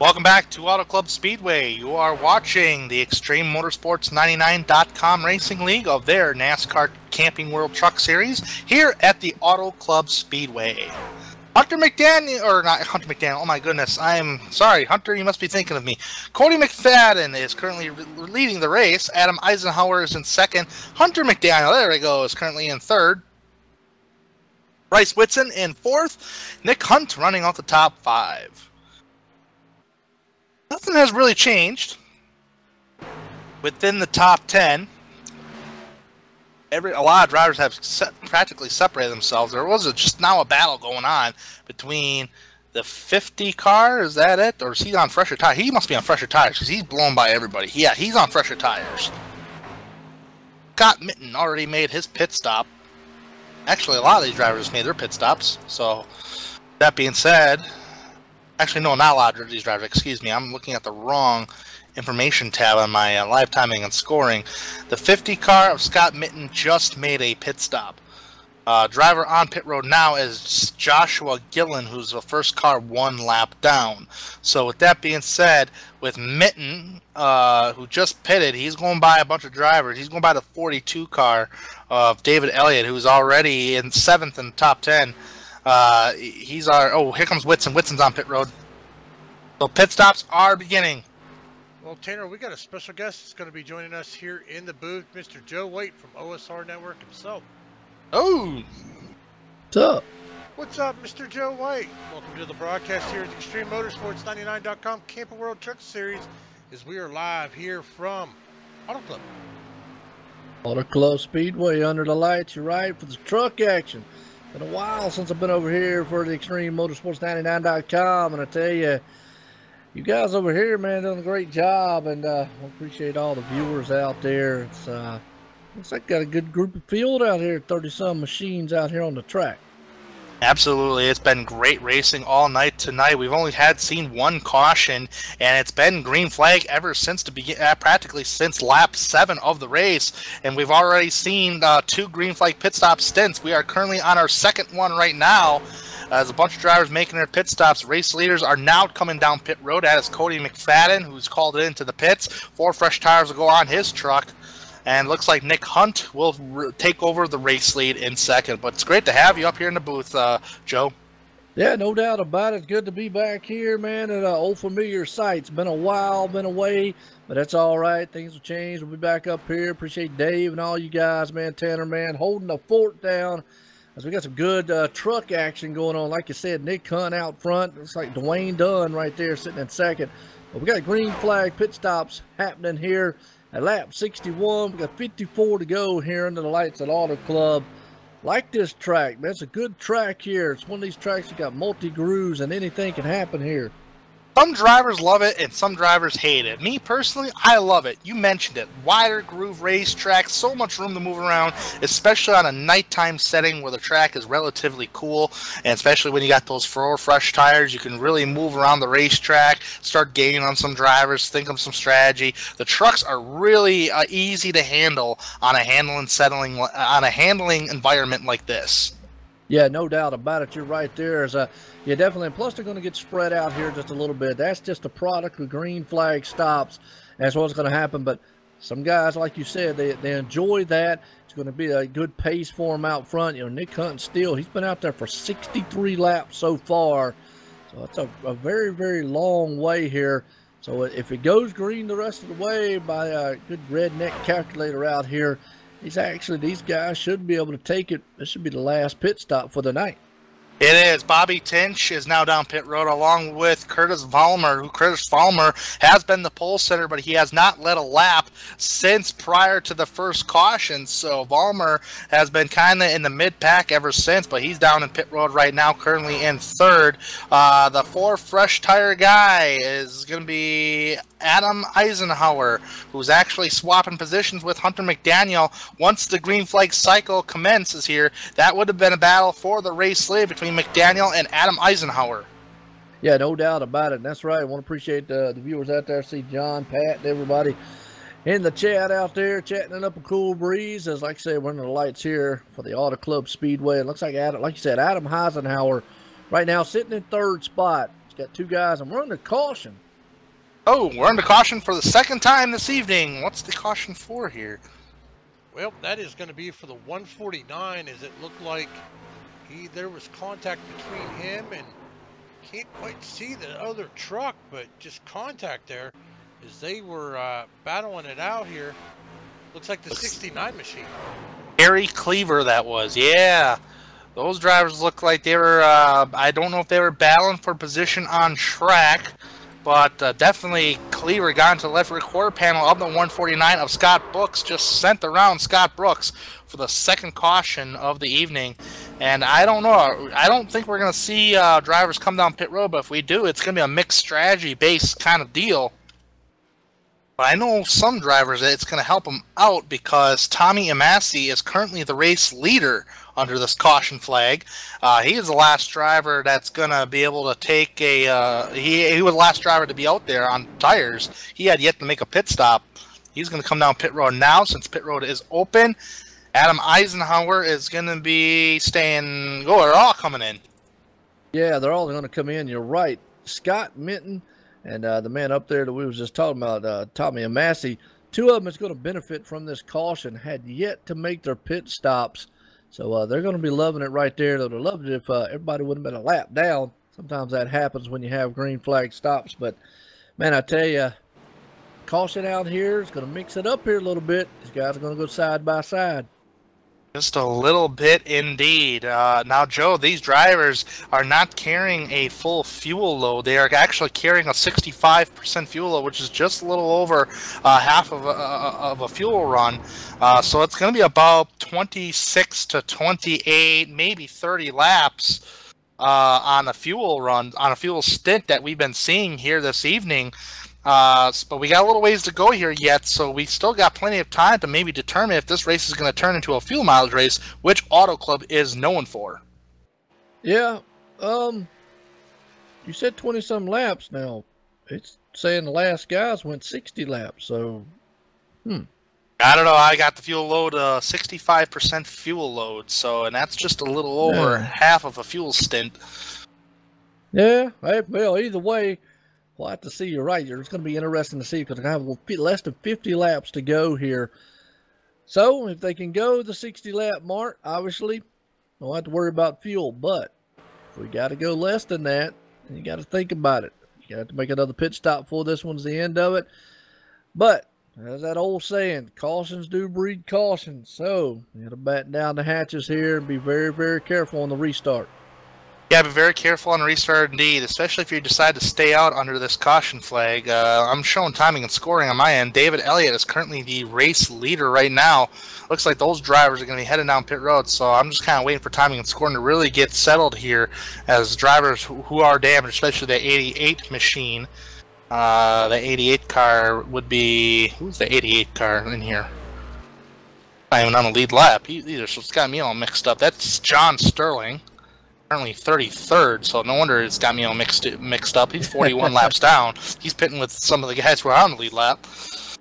Welcome back to AutoClub Speedway. You are watching the Extreme Motorsports 99.com Racing League of their NASCAR Camping World Truck Series here at the AutoClub Speedway. Hunter McDaniel, or not Hunter McDaniel, oh my goodness, I'm sorry, Hunter, you must be thinking of me. Cody McFadden is currently leading the race. Adam Eisenhower is in second. Hunter McDaniel, there we go, is currently in third. Bryce Whitson in fourth. Nick Hunt running off the top five. Nothing has really changed within the top 10. A lot of drivers have practically separated themselves. There was just now a battle going on between the 50 car. Is that it? Or is he on fresher tires? He must be on fresher tires because he's blown by everybody. Yeah, he's on fresher tires. Scott Mitten already made his pit stop. Actually, a lot of these drivers made their pit stops. So, that being said... Actually, no, not a lot of these drivers. Excuse me. I'm looking at the wrong information tab on my live timing and scoring. The 50 car of Scott Mitten just made a pit stop. Driver on pit road now is Joshua Gillen, who's the first car 1 lap down. So with that being said, with Mitten, who just pitted, he's going by a bunch of drivers. He's going by the 42 car of David Elliott, who's already in 7th in the top 10. He's our... Oh, here comes Whitson. Whitson's on pit road. So pit stops are beginning. Well, Tanner, we got a special guest that's going to be joining us here in the booth, Mr. Joe White from OSR Network himself. Oh! What's up? What's up, Mr. Joe White? Welcome to the broadcast here at Extreme Motorsports 99.com Camping World Truck Series as we are live here from AutoClub. AutoClub Speedway under the lights, you're right, for the truck action. Been a while since I've been over here for the Extreme Motorsports 99.com, and I tell you, you guys over here, man, doing a great job, and I appreciate all the viewers out there. It's looks like got a good group of field out here, 30-some machines out here on the track. Absolutely. It's been great racing all night tonight. We've only seen 1 caution, and it's been green flag ever since practically since lap 7 of the race. And we've already seen 2 green flag pit stop stints. We are currently on our second one right now. As a bunch of drivers making their pit stops, race leaders are now coming down pit road. That is Cody McFadden, who's called it into the pits. 4 fresh tires will go on his truck. And looks like Nick Hunt will take over the race lead in second. But it's great to have you up here in the booth, Joe. Yeah, no doubt about it. Good to be back here, man, at an old familiar site. It's been a while, been away, but that's all right. Things will change. We'll be back up here. Appreciate Dave and all you guys, man, Tanner, man, holding the fort down. As we got some good truck action going on. Like you said, Nick Hunt out front. Looks like Dwayne Dunn right there sitting in second. But we got green flag pit stops happening here at lap 61. We got 54 to go here under the lights at Auto Club. Like this track, man, it's a good track here. It's one of these tracks that got multi-grooves and anything can happen here. Some drivers love it and some drivers hate it. Me personally, I love it. You mentioned it. Wider groove racetrack, so much room to move around, especially on a nighttime setting where the track is relatively cool, and especially when you got those 4 fresh tires, you can really move around the racetrack, start gaining on some drivers, think of some strategy. The trucks are really easy to handle on a handling environment like this. Yeah, no doubt about it. You're right there. Yeah, definitely. And plus, they're going to get spread out here just a little bit. That's just a product of green flag stops. That's what's going to happen. But some guys, like you said, they enjoy that. It's going to be a good pace for them out front. You know, Nick Hunt still, he's been out there for 63 laps so far. So it's a very, very long way here. So if it goes green the rest of the way by a good redneck calculator out here, these guys should be able to take it. This should be the last pit stop for the night. It is. Bobby Tinch is now down pit road along with Curtis Vollmer, Curtis Vollmer has been the pole sitter, but he has not led a lap since prior to the first caution. So Vollmer has been kind of in the mid-pack ever since, but he's down in pit road right now, currently in third. The 4 fresh tire guy is going to be Adam Eisenhower, who's actually swapping positions with Hunter McDaniel. Once the green flag cycle commences here, that would have been a battle for the race lead between McDaniel and Adam Eisenhower. Yeah, no doubt about it. And that's right. I want to appreciate the viewers out there. See John, Pat, and everybody in the chat out there chatting it up a cool breeze. As like I say, we're under the lights here for the Auto Club Speedway. It looks like Adam, like you said, Adam Eisenhower right now sitting in third spot. He's got 2 guys. I'm running a caution. Oh, we're under caution for the second time this evening. What's the caution for here? Well, that is going to be for the 149, as it looked like there was contact between him and can't quite see the other truck, but just contact there as they were battling it out here. Looks like the 69 machine. Harry Cleaver, that was. Yeah. Those drivers look like they were, I don't know if they were battling for position on track, but definitely Cleaver got into the left rear quarter panel of the 149 of Scott Brooks, just sent around Scott Brooks for the second caution of the evening. And I don't know, I don't think we're going to see drivers come down pit road, but if we do, it's going to be a mixed strategy-based kind of deal. But I know some drivers, it's going to help them out because Tommy Amasi is currently the race leader under this caution flag. He is the last driver that's going to be able to take a... he was the last driver to be out there on tires. He had yet to make a pit stop. He's going to come down pit road now since pit road is open. Adam Eisenhower is going to be staying... Oh, they're all coming in. Yeah, they're all going to come in. You're right. Scott Minton and the man up there that we was just talking about, Tommy Amasi, two of them is going to benefit from this caution, had yet to make their pit stops. So they're going to be loving it right there. They would have loved it if everybody would have been a lap down. Sometimes that happens when you have green flag stops. But, man, I tell you, caution out here is going to mix it up here a little bit. These guys are going to go side by side. Just a little bit indeed. Now, Joe, these drivers are not carrying a full fuel load. They are actually carrying a 65% fuel load, which is just a little over half of a fuel run. So it's going to be about 26 to 28, maybe 30 laps on a fuel run, on a fuel stint that we've been seeing here this evening. But we got a little ways to go here yet, so we still got plenty of time to maybe determine if this race is going to turn into a fuel mileage race, which AutoClub is known for. Yeah, you said 20-some laps. Now, it's saying the last guys went 60 laps, so, I don't know, I got the fuel load, 65% fuel load, so, and that's just a little over half of a fuel stint. Yeah, well, either way, we'll have to see. You're right. It's going to be interesting to see because they're going to have less than 50 laps to go here. So if they can go the 60-lap mark, obviously, don't have to worry about fuel. But if we got to go less than that, then you got to think about it. You got to make another pit stop before this one's the end of it. But as that old saying, cautions do breed caution. So you got to batten down the hatches here and be very, very careful on the restart. Yeah, be very careful on restart indeed, especially if you decide to stay out under this caution flag. I'm showing timing and scoring on my end. David Elliott is currently the race leader right now. Looks like those drivers are going to be heading down pit road, so I'm just kind of waiting for timing and scoring to really get settled here as drivers who are damaged, especially the 88 machine. The 88 car would be... Who's the 88 car in here? Not even on the lead lap either, so it's got me all mixed up. That's John Sterling. Currently 33rd, so no wonder it's got me all mixed up. He's 41 laps down. He's pitting with some of the guys who are on the lead lap.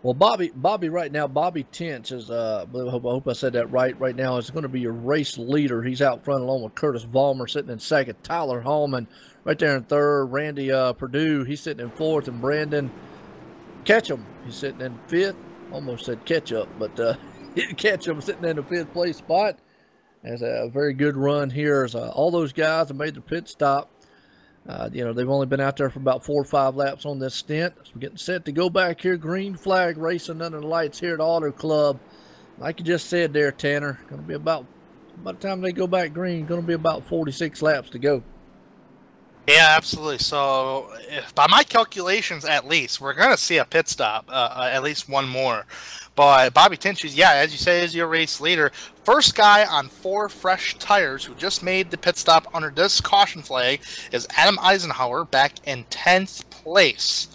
Well, Bobby right now, Bobby Tench is, I hope I said that right now, is going to be your race leader. He's out front along with Curtis Vollmer sitting in second. Tyler Hallman right there in third. Randy Purdue, he's sitting in fourth. And Brandon Ketchum, he's sitting in fifth. Almost said Ketchup, but Ketchum sitting in the fifth place spot. Has a very good run here. As all those guys have made the pit stop. They've only been out there for about 4 or 5 laps on this stint. So we're getting set to go back here. Green flag racing under the lights here at Auto Club. Like you just said there, Tanner, going to be about, by the time they go back green, going to be about 46 laps to go. Yeah, absolutely. So, by my calculations, at least, we're going to see a pit stop, at least one more. But Bobby Tinch, yeah, as you say, is your race leader. First guy on 4 fresh tires who just made the pit stop under this caution flag is Adam Eisenhower back in 10th place.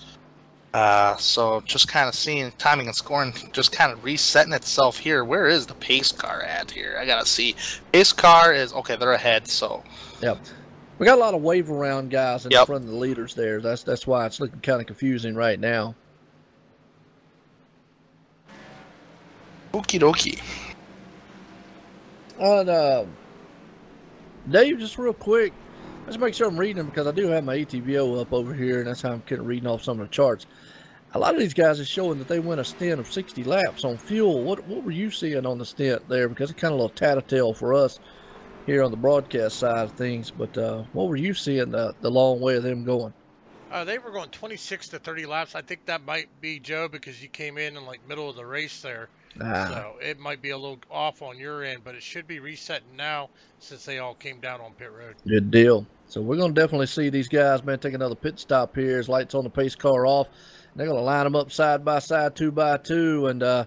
So just kind of seeing timing and scoring, just kind of resetting itself here. Where is the pace car at here? I got to see. Pace car is, okay, they're ahead, so. Yep. We got a lot of wave around guys in front of the leaders there. That's why it's looking kind of confusing right now. Okie dokie. Dave, just real quick, Let's make sure I'm reading them because I do have my ATVO up over here, and that's how I'm kind of reading off some of the charts. A lot of these guys are showing that they went a stint of 60 laps on fuel. What were you seeing on the stint there? Because it's kind of a little tattletale for us here on the broadcast side of things. But what were you seeing the long way of them going? They were going 26 to 30 laps. I think that might be, Joe, because you came in like middle of the race there. So it might be a little off on your end, but it should be resetting now since they all came down on pit road. Good deal. So we're going to definitely see these guys, man, take another pit stop here as lights on the pace car off. They're going to line them up side by side, 2 by 2. And I'll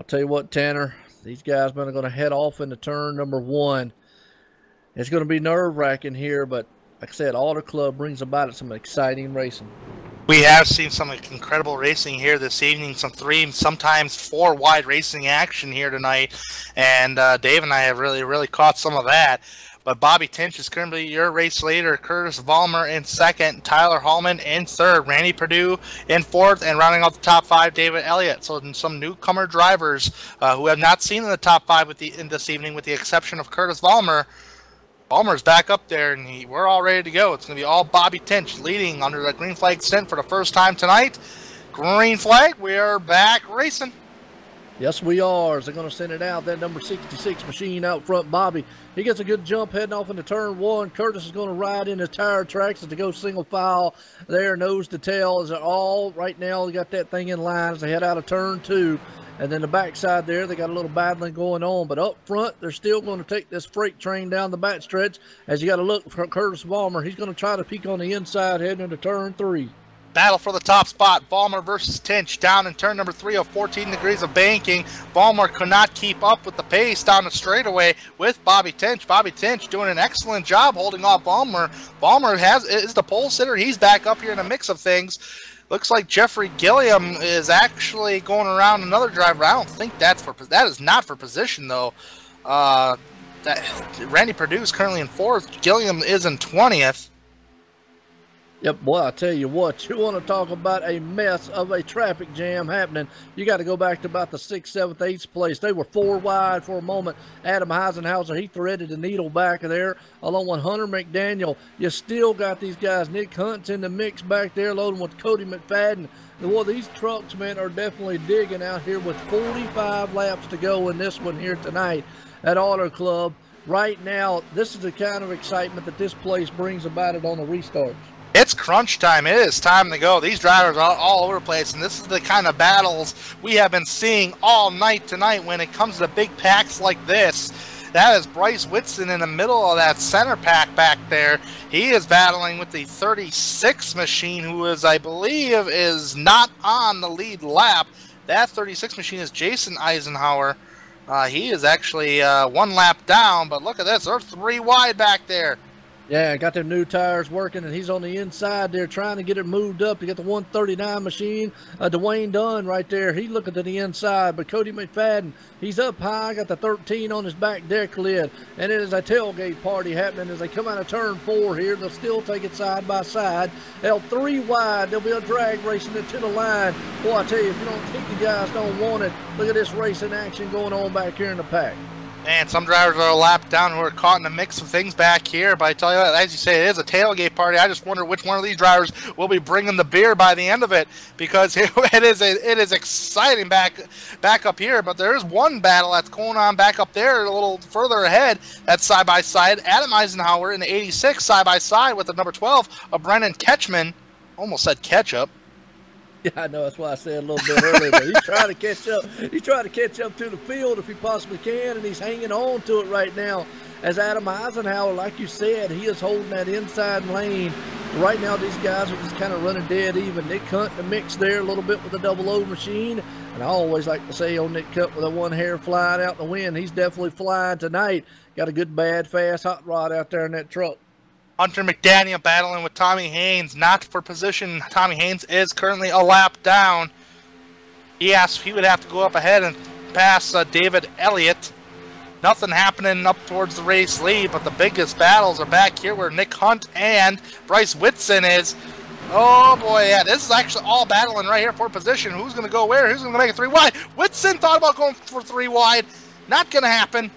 tell you what, Tanner, these guys, man, are going to head off into turn number 1. It's going to be nerve-wracking here, but like I said, AutoClub brings about it some exciting racing. We have seen some incredible racing here this evening, some 3, sometimes 4 wide racing action here tonight, and Dave and I have really caught some of that. But Bobby Tinch is currently your race leader, Curtis Vollmer in 2nd, Tyler Hallman in 3rd, Randy Perdue in 4th, and rounding out the top 5, David Elliott. So some newcomer drivers who have not seen in the top 5 in this evening, with the exception of Curtis Vollmer. Vollmer's back up there, and we're all ready to go. It's going to be all Bobby Tinch leading under the green flag stint for the first time tonight. Green flag, we are back racing. Yes, we are. They're going to send it out. That number 66 machine out front, Bobby. He gets a good jump heading off into turn 1. Curtis is going to ride into tire tracks as they go single file there, nose to tail. Is it all right now? They got that thing in line as they head out of turn 2. And then the backside there, they got a little battling going on. But up front, they're still going to take this freight train down the back stretch. As you got to look for Curtis Vollmer. He's going to try to peek on the inside heading into turn 3. Battle for the top spot. Vollmer versus Tinch down in turn number 3 of 14 degrees of banking. Vollmer could not keep up with the pace down the straightaway with Bobby Tinch. Bobby Tinch doing an excellent job holding off Vollmer. Vollmer is the pole sitter. He's back up here in the mix of things. Looks like Jeffrey Gilliam is actually going around another driver. I don't think that is not for position though. Randy Perdue is currently in 4th. Gilliam is in 20th. Yep, boy, I tell you what, you want to talk about a mess of a traffic jam happening. You got to go back to about the 6th, 7th, 8th place. They were 4 wide for a moment. Adam Heisenhauser, he threaded the needle back there along with Hunter McDaniel. You still got these guys. Nick Hunt's in the mix back there, loading with Cody McFadden. Well, these trucks, man, are definitely digging out here with 45 laps to go in this one here tonight at AutoClub. Right now, this is the kind of excitement that this place brings about it on the restarts. It's crunch time. It is time to go. These drivers are all over the place, and this is the kind of battles we have been seeing all night tonight when it comes to big packs like this. That is Bryce Whitson in the middle of that center pack back there. He is battling with the 36 machine, who is, I believe, is not on the lead lap. That 36 machine is Jason Eisenhower. He is actually 1 lap down, but look at this. They're 3 wide back there. Yeah, got their new tires working, and he's on the inside there trying to get it moved up to get the 139 machine. Dwayne Dunn right there, he's looking to the inside, but Cody McFadden, he's up high, got the 13 on his back deck lid, and it is a tailgate party happening as they come out of turn 4 here. They'll still take it side by side. They'll 3 wide. There'll be a drag racing it to the line. Boy, I tell you, if you don't think the guys don't want it, look at this racing action going on back here in the pack. And some drivers are a lap down who are caught in the mix of things back here. But I tell you what, as you say, it is a tailgate party. I just wonder which one of these drivers will be bringing the beer by the end of it, because it is exciting back up here. But there is one battle that's going on back up there a little further ahead. That's side by side. Adam Eisenhower in the 86 side by side with the number 12 of Brennan Ketchman. Almost said ketchup. Yeah, I know. That's why I said a little bit earlier. But he's trying to catch up. He's trying to catch up to the field if he possibly can, and he's hanging on to it right now. As Adam Eisenhower, like you said, he is holding that inside lane. Right now, these guys are just kind of running dead even. Nick Hunt in the mix there a little bit with the double O machine. And I always like to say on Nick Hunt with that one hair flying out in the wind, he's definitely flying tonight. Got a good, bad, fast hot rod out there in that truck. Hunter McDaniel battling with Tommy Haynes, not for position. Tommy Haynes is currently a lap down. He asked if he would have to go up ahead and pass David Elliott. Nothing happening up towards the race lead, but the biggest battles are back here where Nick Hunt and Bryce Whitson is. Oh boy, yeah, this is actually all battling right here for position. Who's going to go where? Who's going to make it 3 wide? Whitson thought about going for 3 wide. Not going to happen.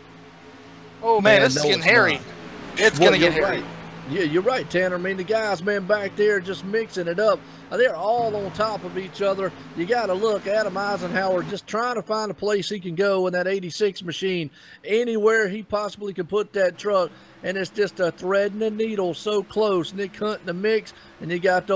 Oh man, this is getting hairy. It's going to get hairy. Right. Yeah, you're right, Tanner. I mean, the guys, man, back there just mixing it up. They're all on top of each other. You got to look, Adam Eisenhower just trying to find a place he can go in that 86 machine, anywhere he possibly can put that truck. And it's just a thread and a needle so close. Nick Hunt in the mix, and you got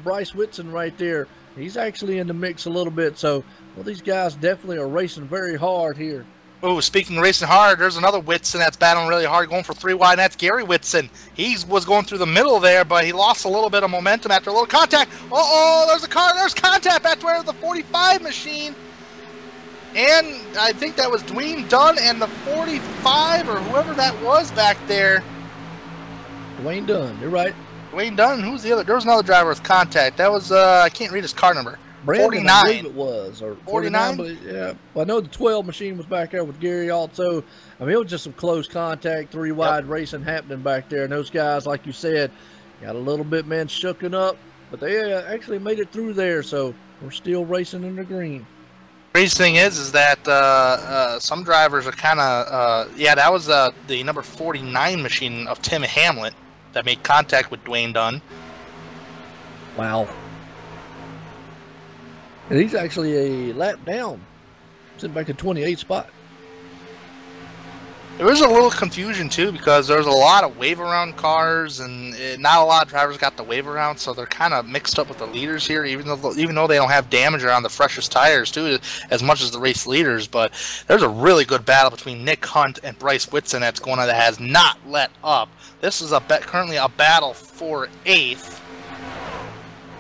Bryce Whitson right there. He's actually in the mix a little bit. So, well, these guys definitely are racing very hard here. Oh, speaking of racing hard, there's another Whitson that's battling really hard, going for 3 wide, and that's Gary Whitson. He was going through the middle there, but he lost a little bit of momentum after a little contact. Uh-oh, there's a car. There's contact back to where the 45 machine. And I think that was Dwayne Dunn and the 45 or whoever that was back there. Dwayne Dunn, you're right. Dwayne Dunn, who's the other? There was another driver with contact. That was, I can't read his car number. Brandon, 49. I believe it was, or 49. But yeah, well, I know the 12 machine was back there with Gary also. I mean, it was just some close contact, 3 wide racing happening back there. And those guys, like you said, got a little bit, man, shooken up, but they actually made it through there. So we're still racing in the green. Crazy thing is that some drivers are kind of, yeah, that was the number 49 machine of Tim Hamlet that made contact with Dwayne Dunn. Wow. And he's actually a lap down, sitting back at 28th spot. There was a little confusion too because there's a lot of wave around cars, and not a lot of drivers got the wave around, so they're kind of mixed up with the leaders here. Even though they don't have damage around the freshest tires too, as much as the race leaders. But there's a really good battle between Nick Hunt and Bryce Whitson that's going on that has not let up. This is currently a battle for 8th.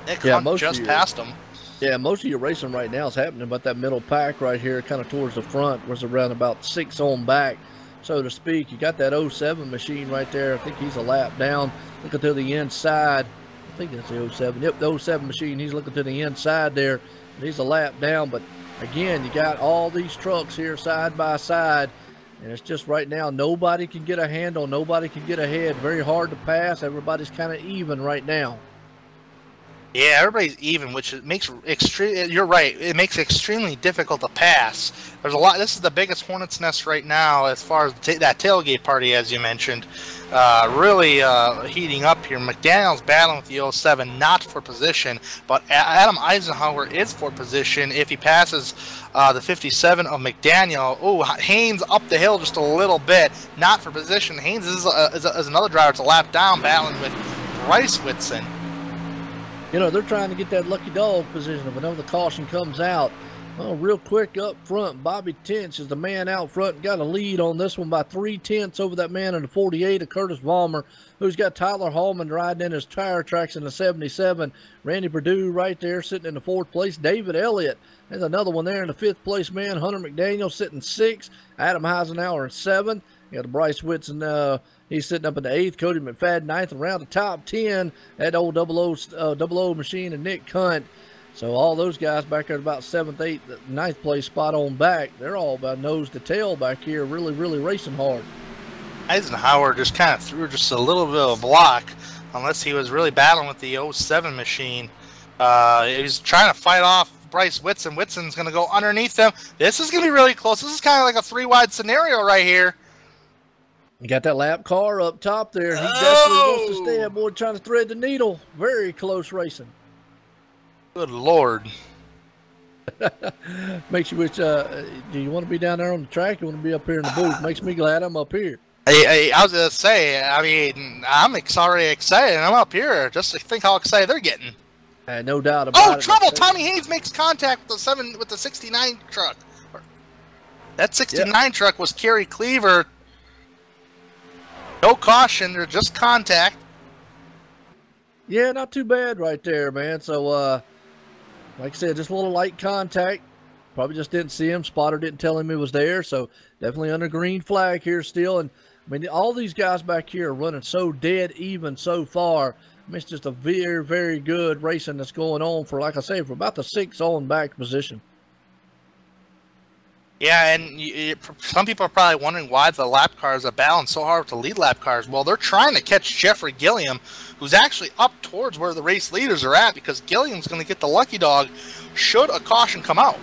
Nick Hunt just passed him. Yeah, most of your racing right now is happening about that middle pack right here, kind of towards the front, was around about 6 on back, so to speak. You got that 07 machine right there. I think he's a lap down, looking to the inside. I think that's the 07. Yep, the 07 machine. He's looking to the inside there. He's a lap down, but again, you got all these trucks here side by side, and it's just right now nobody can get a handle, nobody can get ahead. Very hard to pass. Everybody's kind of even right now. Yeah, everybody's even, which makes you're right. It makes it extremely difficult to pass. There's a lot. This is the biggest hornet's nest right now as far as that tailgate party, as you mentioned. Really heating up here. McDaniel's battling with the 07, not for position, but Adam Eisenhower is for position if he passes the 57 of McDaniel. Oh, Haynes up the hill just a little bit, not for position. Haynes is another driver. It's a lap down, battling with Bryce Whitson. You know, they're trying to get that lucky dog position. If another caution comes out, well, real quick up front, Bobby Tench is the man out front. Got a lead on this one by 3/10 over that man in the 48 of Curtis Vollmer, who's got Tyler Hallman riding in his tire tracks in the 77. Randy Perdue right there sitting in the 4th place. David Elliott, there's another one there in the 5th place, man. Hunter McDaniel sitting 6. Adam Eisenhower in 7. You got Bryce Whitson, he's sitting up in the 8th. Cody McFadden 9th. Around the top 10, that old 00 machine and Nick Hunt. So all those guys back there at about 7th, 8th, 9th place spot on back. They're all about nose to tail back here, really, really racing hard. Eisenhower just kind of threw just a little bit of a block, unless he was really battling with the 07 machine. He's trying to fight off Bryce Whitson. Whitson's going to go underneath them. This is going to be really close. This is kind of like a 3-wide scenario right here. You got that lap car up top there. He definitely wants to stay aboard trying to thread the needle. Very close racing. Good Lord. Makes you wish, do you want to be down there on the track? You want to be up here in the booth? Makes me glad I'm up here. I was going to say, I mean, I'm already excited. I'm up here just to think how excited they're getting. No doubt about it. Oh, trouble! Tommy Haynes makes contact with the 69 truck. That 69 truck was Kerry Cleaver. No caution, they're just contact. Yeah, not too bad right there, man. So, like I said, just a little light contact. Probably just didn't see him. Spotter didn't tell him he was there. So, definitely under green flag here still. And, I mean, all these guys back here are running so dead even so far. I mean, it's just a very, very good racing that's going on for, like I say, for about the 6 on back position. Yeah, and some people are probably wondering why the lap cars are battling so hard with the lead lap cars. Well, they're trying to catch Jeffrey Gilliam, who's actually up towards where the race leaders are at, because Gilliam's going to get the lucky dog should a caution come out.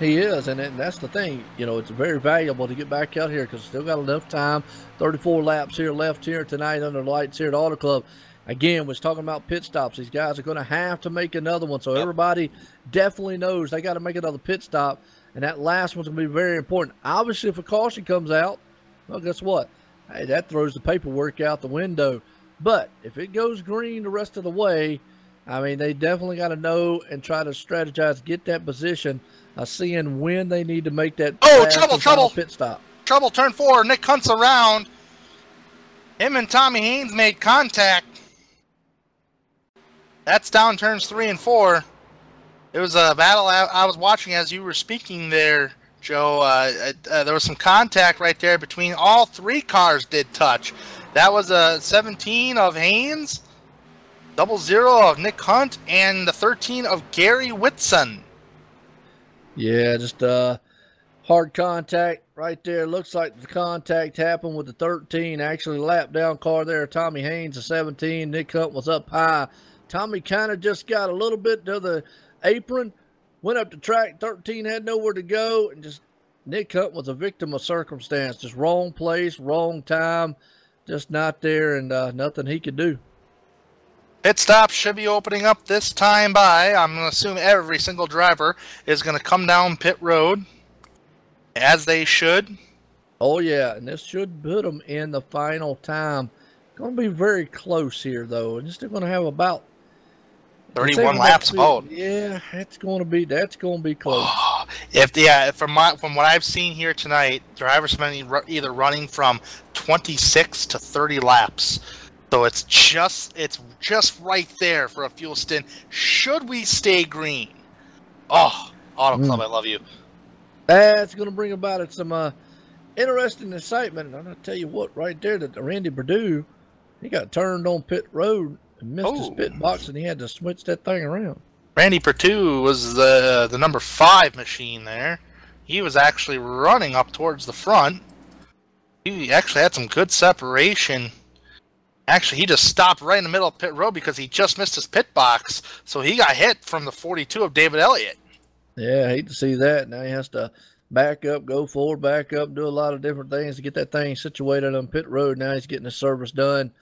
He is, and that's the thing. You know, it's very valuable to get back out here because still got enough time. 34 laps here left here tonight under the lights here at Auto Club. Again, was talking about pit stops. These guys are going to have to make another one, so everybody definitely knows they got to make another pit stop, and that last one's going to be very important. Obviously, if a caution comes out, well, guess what? Hey, that throws the paperwork out the window. But if it goes green the rest of the way, I mean, they definitely got to know and try to strategize, get that position, seeing when they need to make that trouble pit stop. Trouble, turn 4. Nick Hunt's around. Him and Tommy Haynes made contact. That's down turns 3 and 4. It was a battle I was watching as you were speaking there, Joe. There was some contact right there between all 3 cars did touch. That was a 17 of Haynes, 00 of Nick Hunt, and the 13 of Gary Whitson. Yeah, just hard contact right there. Looks like the contact happened with the 13. Actually, lap down car there. Tommy Haynes, the 17. Nick Hunt was up high. Tommy kind of just got a little bit to the apron, went up the track. 13 had nowhere to go, and just Nick Hunt was a victim of circumstance. Just wrong place, wrong time, just not there, and nothing he could do. Pit stop should be opening up this time by, I'm going to assume every single driver is going to come down pit road, as they should. Oh, yeah, and this should put them in the final time. Going to be very close here, though, and still going to have about 31 laps about. Yeah, that's going to be close. From what I've seen here tonight, drivers have been either running from 26 to 30 laps. So it's just right there for a fuel stint. Should we stay green? Oh, Auto Club, I love you. That's going to bring about it some interesting excitement. And I'm going to tell you what, right there, that Randy Perdue, he got turned on pit road and missed his pit box, and he had to switch that thing around. Randy Perdue was the number 5 machine there. He was actually running up towards the front. He actually had some good separation. Actually, he just stopped right in the middle of pit road because he just missed his pit box. So he got hit from the 42 of David Elliott. Yeah, I hate to see that. Now he has to back up, go forward, back up, do a lot of different things to get that thing situated on pit road. Now he's getting his service done.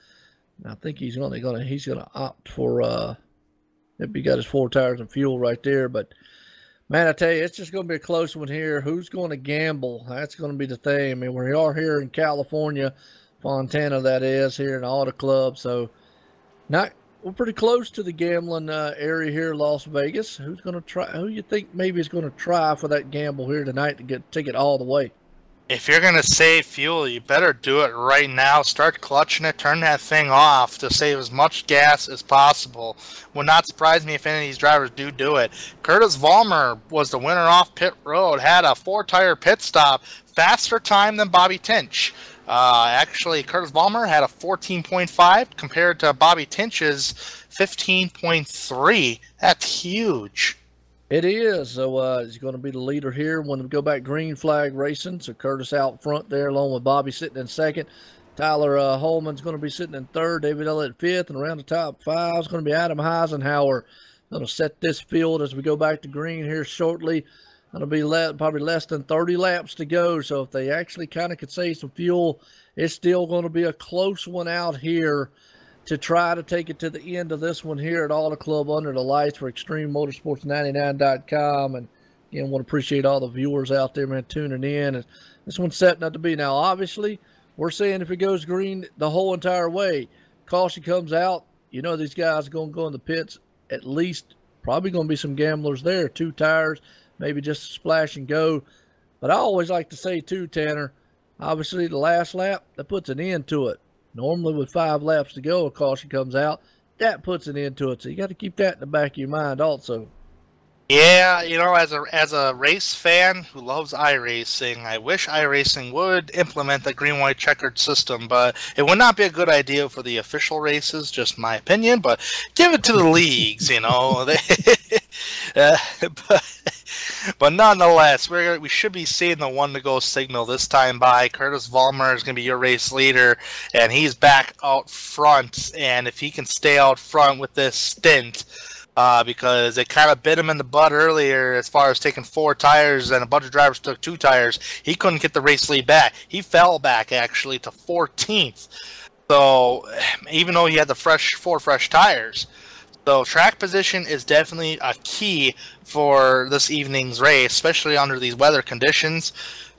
And I think he's gonna opt for if he got his 4 tires and fuel right there. But man, I tell you, it's just gonna be a close one here. Who's going to gamble? That's gonna be the thing. I mean, we are here in California, Fontana, that is, here in the Auto Club. So we're pretty close to the gambling area here in Las Vegas. Who's going to try? Who you think maybe is going to try for that gamble here tonight to take it all the way? If you're going to save fuel, you better do it right now. Start clutching it. Turn that thing off to save as much gas as possible. Would not surprise me if any of these drivers do it. Curtis Vollmer was the winner off pit road. Had a 4-tire pit stop. Faster time than Bobby Tinch. Actually, Curtis Vollmer had a 14.5 compared to Bobby Tinch's 15.3. That's huge. It is. So he's going to be the leader here when we go back green flag racing. So Curtis out front there along with Bobby sitting in second. Tyler Holman's going to be sitting in third. David Elliott fifth. And around the top 5 is going to be Adam Heisenhower. Going to set this field as we go back to green here shortly. Going to be probably less than 30 laps to go. So if they actually kind of could save some fuel, it's still going to be a close one out here to try to take it to the end of this one here at Auto Club under the lights for ExtremeMotorsports99.com. And again, want to appreciate all the viewers out there, man, tuning in. And this one's setting up to be. Now, obviously, we're saying if it goes green the whole entire way, caution comes out, you know these guys are going to go in the pits. At least probably going to be some gamblers there. 2 tires, maybe just a splash and go. But I always like to say, too, Tanner, obviously the last lap, that puts an end to it. Normally with 5 laps to go, a caution comes out. That puts an end to it. So you got to keep that in the back of your mind also. Yeah, you know, as a race fan who loves iRacing, I wish iRacing would implement the green-white checkered system, but it would not be a good idea for the official races, just my opinion, but give it to the leagues, you know. But nonetheless, we should be seeing the 1-to-go signal this time by. Curtis Vollmer is going to be your race leader, and he's back out front, and if he can stay out front with this stint, because it kind of bit him in the butt earlier as far as taking 4 tires, and a bunch of drivers took 2 tires. He couldn't get the race lead back. He fell back, actually, to 14th. So even though he had the 4 fresh tires. So track position is definitely a key for this evening's race, especially under these weather conditions.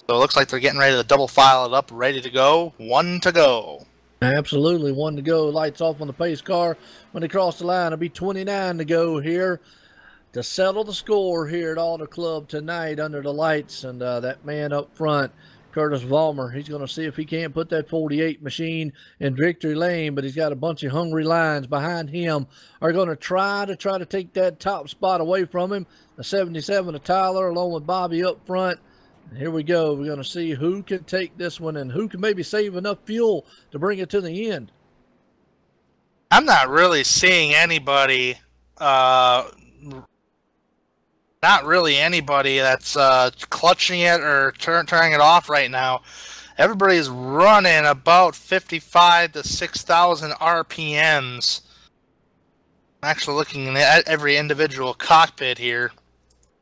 So it looks like they're getting ready to double file it up, ready to go. 1 to go. Absolutely, 1 to go. Lights off on the pace car. When they cross the line, it'll be 29 to go here to settle the score here at AutoClub tonight under the lights. And that man up front, Curtis Vollmer, he's going to see if he can't put that 48 machine in victory lane, but he's got a bunch of hungry lines behind him are going to try to take that top spot away from him. The 77 of Tyler along with Bobby up front. And here we go. We're going to see who can take this one and who can maybe save enough fuel to bring it to the end. I'm not really seeing anybody, not really anybody that's clutching it or turning it off right now. Everybody's running about 55 to 6,000 RPMs. I'm actually looking at every individual cockpit here.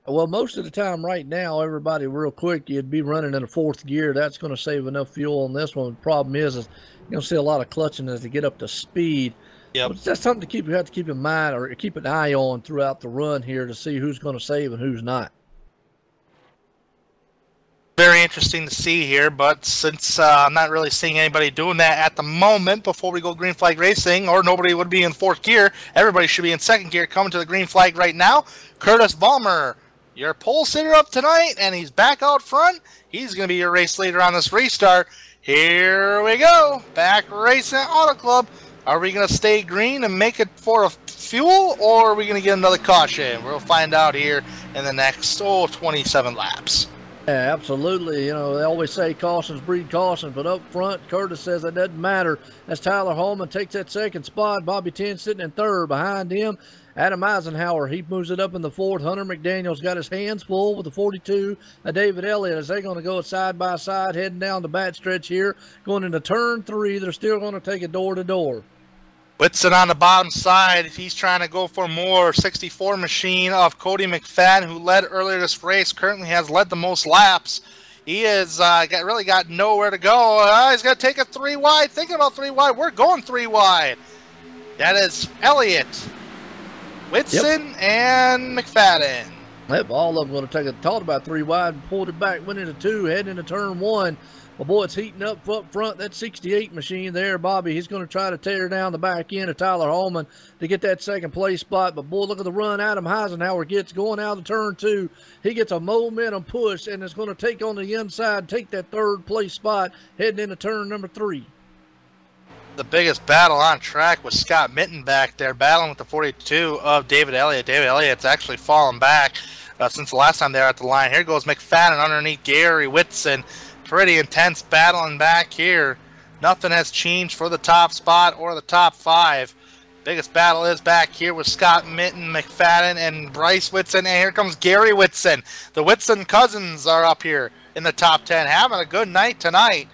Well, most of the time right now, everybody real quick, you'd be running in a 4th gear. That's going to save enough fuel on this one. The problem is you're going to see a lot of clutching as they get up to speed. Yep. But that's something you have to keep in mind or keep an eye on throughout the run here to see who's going to save and who's not. Very interesting to see here, but since I'm not really seeing anybody doing that at the moment before we go green flag racing, or nobody would be in 4th gear, everybody should be in 2nd gear coming to the green flag right now. Curtis Vollmer, your pole sitter up tonight, and he's back out front. He's going to be your race leader on this restart. Here we go. Back racing at AutoClub. Are we going to stay green and make it for a fuel, or are we going to get another caution? We'll find out here in the next 27 laps. Yeah, absolutely. You know, they always say cautions breed caution, but up front, Curtis says it doesn't matter. As Tyler Holman takes that 2nd spot, Bobby 10 sitting in 3rd. Behind him, Adam Eisenhower, he moves it up in the 4th. Hunter McDaniel's got his hands full with the 42. David Elliott, as they're going to go side by side, heading down the backstretch here, going into turn 3. They're still going to take it door to door. Whitson on the bottom side, he's trying to go for more. 64 machine of Cody McFadden, who led earlier this race, currently has led the most laps. He has really got nowhere to go. He's going to take it 3 wide. Thinking about 3 wide. We're going 3 wide. That is Elliott, Whitson, and McFadden. Yep, all of them going to take it. Talked about 3 wide, pulled it back, went into 2, heading into turn 1. Well, boy, it's heating up front. That 68 machine there, Bobby, he's going to try to tear down the back end of Tyler Holman to get that 2nd place spot. But, boy, look at the run Adam Eisenhower gets going out of turn 2. He gets a momentum push, and it's going to take on the inside, take that 3rd place spot, heading into turn number 3. The biggest battle on track was Scott Mitten back there, battling with the 42 of David Elliott. David Elliott's actually fallen back since the last time they were at the line. Here goes McFadden underneath Gary Whitson. Pretty intense battling back here. Nothing has changed for the top spot or the top 5. Biggest battle is back here with Scott Mitten, McFadden, and Bryce Whitson. And here comes Gary Whitson. The Whitson cousins are up here in the top 10, having a good night tonight.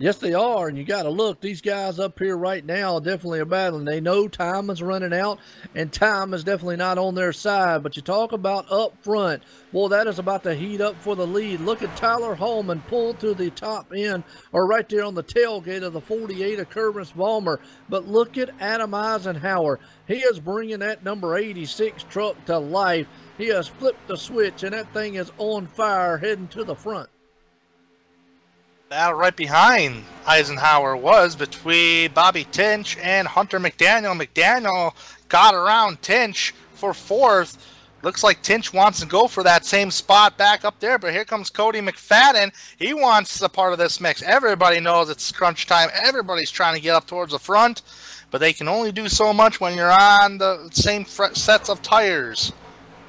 Yes, they are, and you got to look. These guys up here right now definitely are battling. They know time is running out, and time is definitely not on their side. But you talk about up front, boy, that is about to heat up for the lead. Look at Tyler Holman pulled to the top end, or right there on the tailgate of the 48 of Curtis Vollmer. But look at Adam Eisenhower. He is bringing that number 86 truck to life. He has flipped the switch, and that thing is on fire heading to the front. Battle right behind Eisenhower was between Bobby Tinch and Hunter McDaniel. McDaniel got around Tinch for 4th. Looks like Tinch wants to go for that same spot back up there, but here comes Cody McFadden. He wants a part of this mix. Everybody knows it's crunch time. Everybody's trying to get up towards the front, but they can only do so much when you're on the same sets of tires.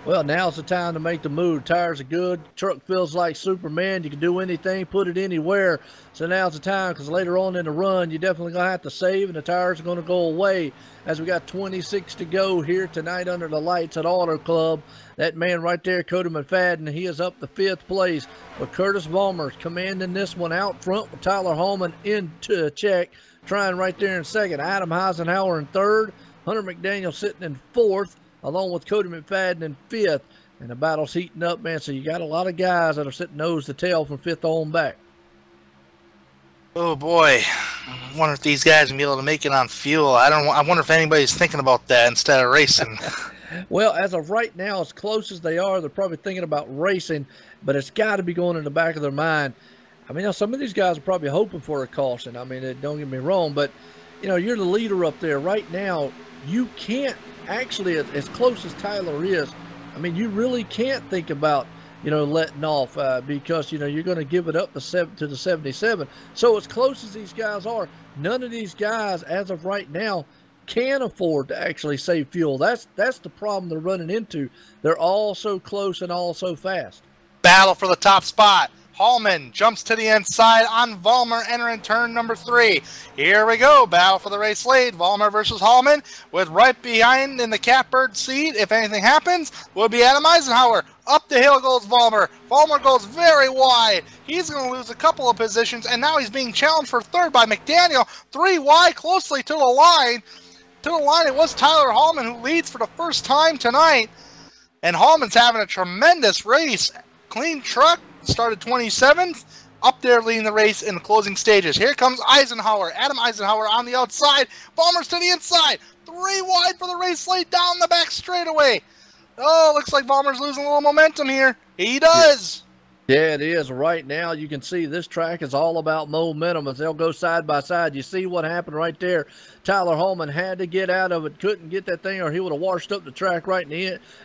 Well, now's the time to make the move. Tires are good. Truck feels like Superman. You can do anything, put it anywhere. So now's the time, because later on in the run, you're definitely going to have to save, and the tires are going to go away as we got 26 to go here tonight under the lights at AutoClub. That man right there, Cody McFadden, he is up to 5th place. But Curtis Vollmer commanding this one out front with Tyler Holman into check, trying right there in 2nd. Adam Eisenhower in 3rd. Hunter McDaniel sitting in 4th, along with Cody McFadden in 5th. And the battle's heating up, man. So you got a lot of guys that are sitting nose to tail from 5th on back. Oh boy, I wonder if these guys can be able to make it on fuel. I wonder if anybody's thinking about that instead of racing. Well, as of right now, as close as they are, they're probably thinking about racing, but it's got to be going in the back of their mind. I mean, some of these guys are probably hoping for a caution. I mean, don't get me wrong, but you're the leader up there right now. You can't actually, as close as Tyler is, I mean, you really can't think about, letting off because, you're going to give it up to the 77. So as close as these guys are, none of these guys, as of right now, can afford to actually save fuel. That's the problem they're running into. They're all so close and all so fast. Battle for the top spot. Hallman jumps to the inside on Vollmer entering turn number 3. Here we go. Battle for the race lead. Vollmer versus Hallman, with right behind in the catbird seat, if anything happens, will be Adam Eisenhower. Up the hill goes Vollmer. Vollmer goes very wide. He's going to lose a couple of positions, and now he's being challenged for 3rd by McDaniel. 3 wide, closely to the line. It was Tyler Hallman who leads for the first time tonight. And Hallman's having a tremendous race. Clean truck. Started 27th, up there leading the race in the closing stages. Here comes Eisenhower. Adam Eisenhower on the outside. Vollmer's to the inside. 3 wide for the race lead down the back straightaway. Oh, looks like Vollmer's losing a little momentum here. He does. Yeah, it is. Right now, you can see this track is all about momentum as they'll go side by side. You see what happened right there. Tyler Hallman had to get out of it, couldn't get that thing, or he would have washed up the track right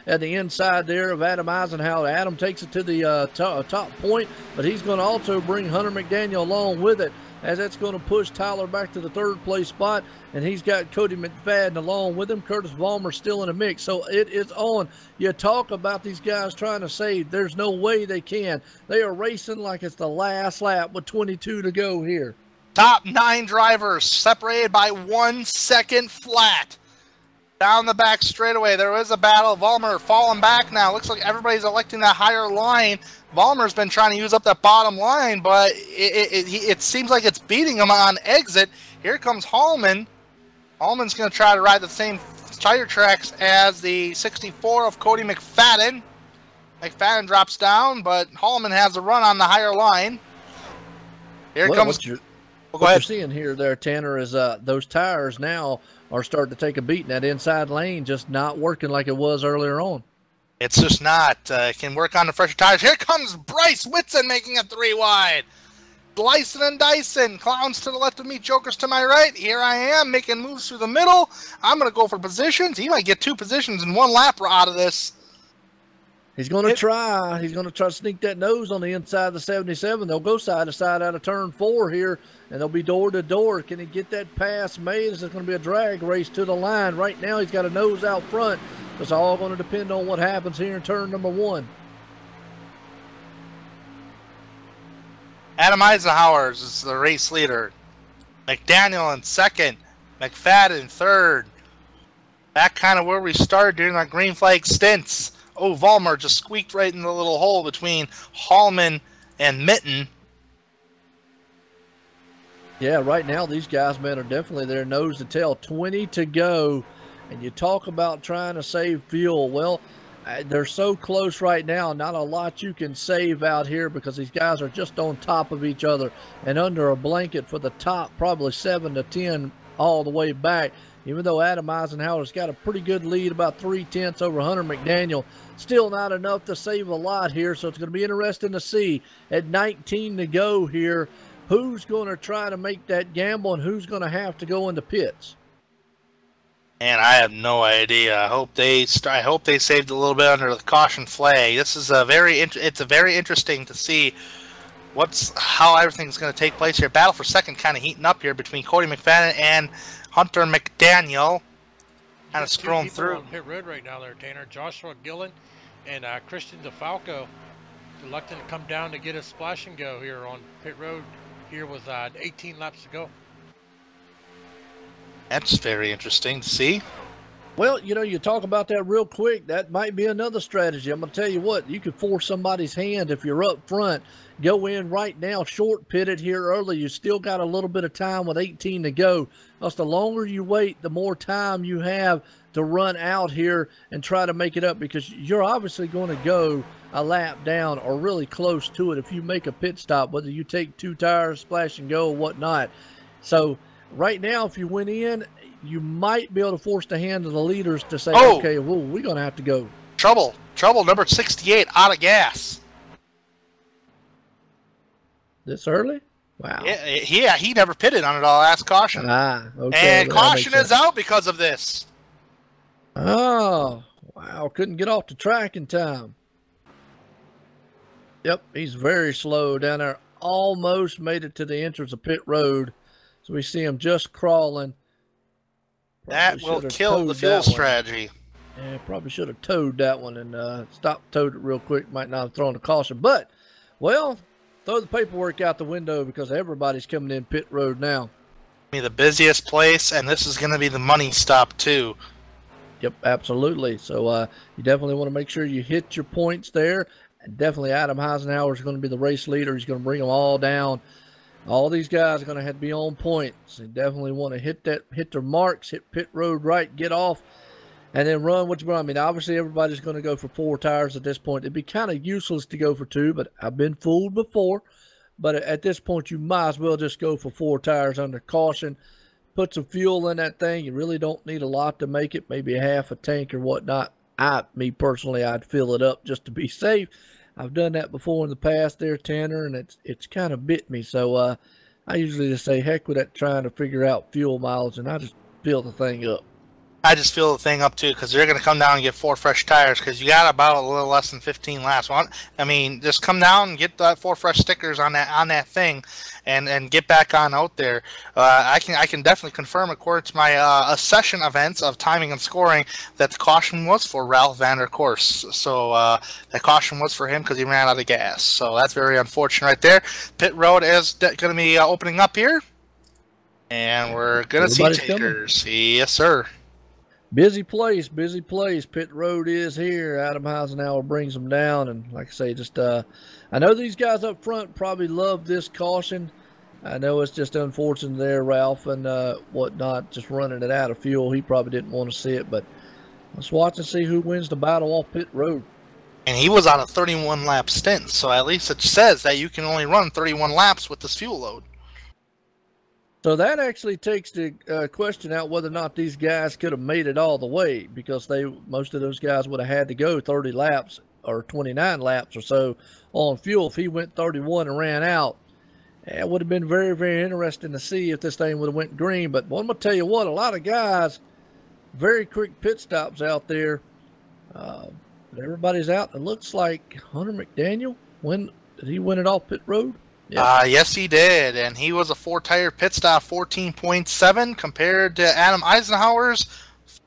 at the inside there of Adam Eisenhower. Adam takes it to the top point, but he's going to also bring Hunter McDaniel along with it, as that's going to push Tyler back to the 3rd place spot, and he's got Cody McFadden along with him. Curtis Vollmer still in the mix, so it is on. You talk about these guys trying to save. There's no way they can. They are racing like it's the last lap with 22 to go here. Top 9 drivers separated by 1 second flat. Down the back straightaway, there is a battle. Vollmer falling back now. Looks like everybody's electing that higher line. Vollmer's been trying to use up that bottom line, but it seems like it's beating him on exit. Here comes Hallman. Hallman's going to try to ride the same tire tracks as the 64 of Cody McFadden. McFadden drops down, but Hallman has a run on the higher line. Here comes... What you're seeing here there, Tanner, is those tires now are starting to take a beating. That inside lane just not working like it was earlier on. It's just not. Can work on the fresher tires. Here comes Bryce Whitson making a 3 wide. Slicing and dicing. Clowns to the left of me, jokers to my right. Here I am making moves through the middle. I'm going to go for positions. He might get 2 positions in 1 lap out of this. He's going to try. He's going to try to sneak that nose on the inside of the 77. They'll go side to side out of turn 4 here, and they'll be door to door. Can he get that pass made? Is it going to be a drag race to the line? Right now, he's got a nose out front. It's all going to depend on what happens here in turn number 1. Adam Eisenhower is the race leader. McDaniel in 2nd. McFadden in 3rd. Back kind of where we started during our green flag stints. Oh, Vollmer just squeaked right in the little hole between Hallman and Mitten. Yeah, right now these guys, man, are definitely their nose to tail. 20 to go, and you talk about trying to save fuel. Well, they're so close right now. Not a lot you can save out here because these guys are just on top of each other and under a blanket for the top, probably 7 to 10 all the way back. Even though Adam Eisenhower's got a pretty good lead, about 3/10 over Hunter McDaniel, still not enough to save a lot here. So it's going to be interesting to see at 19 to go here, who's going to try to make that gamble and who's going to have to go into pits. And I have no idea. I hope they saved a little bit under the caution flag. This is it's very interesting to see how everything's going to take place here. Battle for 2nd kind of heating up here between Cody McFadden and Hunter McDaniel. Kind of scrolling through. On pit road right now there, Tanner. Joshua Gillen and Christian DeFalco reluctant to come down to get a splash and go here on pit road here with 18 laps to go. That's very interesting to see. Well, you know, you talk about that real quick. That might be another strategy. I'm going to tell you what, you could force somebody's hand if you're up front. Go in right now, short pit it here early. You still got a little bit of time with 18 to go. Because the longer you wait, the more time you have to run out here and try to make it up, because you're obviously going to go a lap down or really close to it if you make a pit stop, whether you take 2 tires, splash and go or whatnot. So right now, if you went in, you might be able to force the hand of the leaders to say, okay, well, we're going to have to go. Trouble, number 68, out of gas. This early? Wow. Yeah, he never pitted on it all. Last caution. Okay. And caution is out because of this. Oh, wow. Couldn't get off the track in time. Yep, he's very slow down there. Almost made it to the entrance of pit road. So we see him just crawling. That will kill the fuel strategy. Yeah, probably should have towed that one and towed it real quick. Might not have thrown the caution. But, well, throw the paperwork out the window because everybody's coming in pit road now. Be the busiest place, and this is going to be the money stop too. Yep, absolutely. So you definitely want to make sure you hit your points there. And definitely Adam Eisenhower is going to be the race leader. He's going to bring them all down. All these guys are going to have to be on points. They definitely want to hit their marks, hit pit road right, get off, and then run what you want. I mean, obviously everybody's going to go for 4 tires at this point. It'd be kind of useless to go for 2, but I've been fooled before. But at this point, you might as well just go for 4 tires under caution. Put some fuel in that thing. You really don't need a lot to make it, maybe a half a tank or whatnot. Me personally, I'd fill it up just to be safe. I've done that before in the past there, Tanner, and it's kind of bit me. So I usually just say, heck with that trying to figure out fuel mileage, and I just fill the thing up. I just fill the thing up too, because they're going to come down and get 4 fresh tires, because you got about a little less than 15 laps. I mean, just come down and get that 4 fresh stickers on that thing, and get back on out there. I can definitely confirm, according to my session events of timing and scoring, that the caution was for Ralph Vandercourse. So that caution was for him because he ran out of gas. So that's very unfortunate right there. Pit road is going to be opening up here, and we're going to see takers. Yes, sir. Busy place. Pit road is here. Adam Eisenhower brings them down, and like I say, just I know these guys up front probably love this caution. I know it's just unfortunate there, Ralph and whatnot, just running it out of fuel. He probably didn't want to see it, but let's watch and see who wins the battle off pit road. And he was on a 31 lap stint, so at least it says that you can only run 31 laps with this fuel load. So that actually takes the question out whether or not these guys could have made it all the way, because most of those guys would have had to go 30 laps or 29 laps or so on fuel. If he went 31 and ran out, it would have been very, very interesting to see if this thing would have went green. But I'm going to tell you what, a lot of guys, very quick pit stops out there. Everybody's out. It looks like Hunter McDaniel, did he win it off pit road? Yeah. Yes, he did, and he was a 4-tire pit stop, 14.7 compared to Adam Eisenhower's